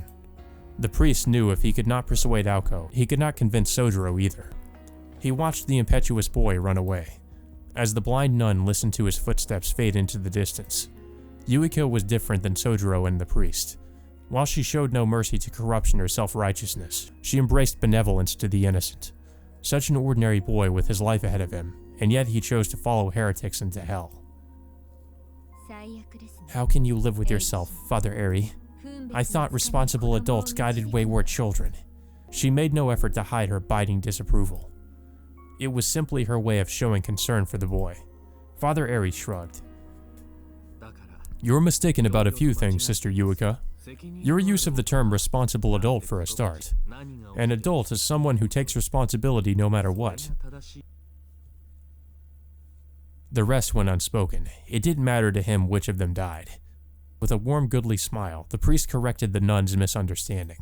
The priest knew if he could not persuade Aoko, he could not convince Sojiro either. He watched the impetuous boy run away, as the blind nun listened to his footsteps fade into the distance. Yuiko was different than Sojiro and the priest. While she showed no mercy to corruption or self-righteousness, she embraced benevolence to the innocent. Such an ordinary boy with his life ahead of him, and yet he chose to follow heretics into hell. How can you live with yourself, Father Eri? I thought responsible adults guided wayward children. She made no effort to hide her biting disapproval. It was simply her way of showing concern for the boy. Father Eri shrugged. You're mistaken about a few things, Sister Yuika. Your use of the term responsible adult for a start. An adult is someone who takes responsibility no matter what. The rest went unspoken. It didn't matter to him which of them died. With a warm, goodly smile, the priest corrected the nun's misunderstanding.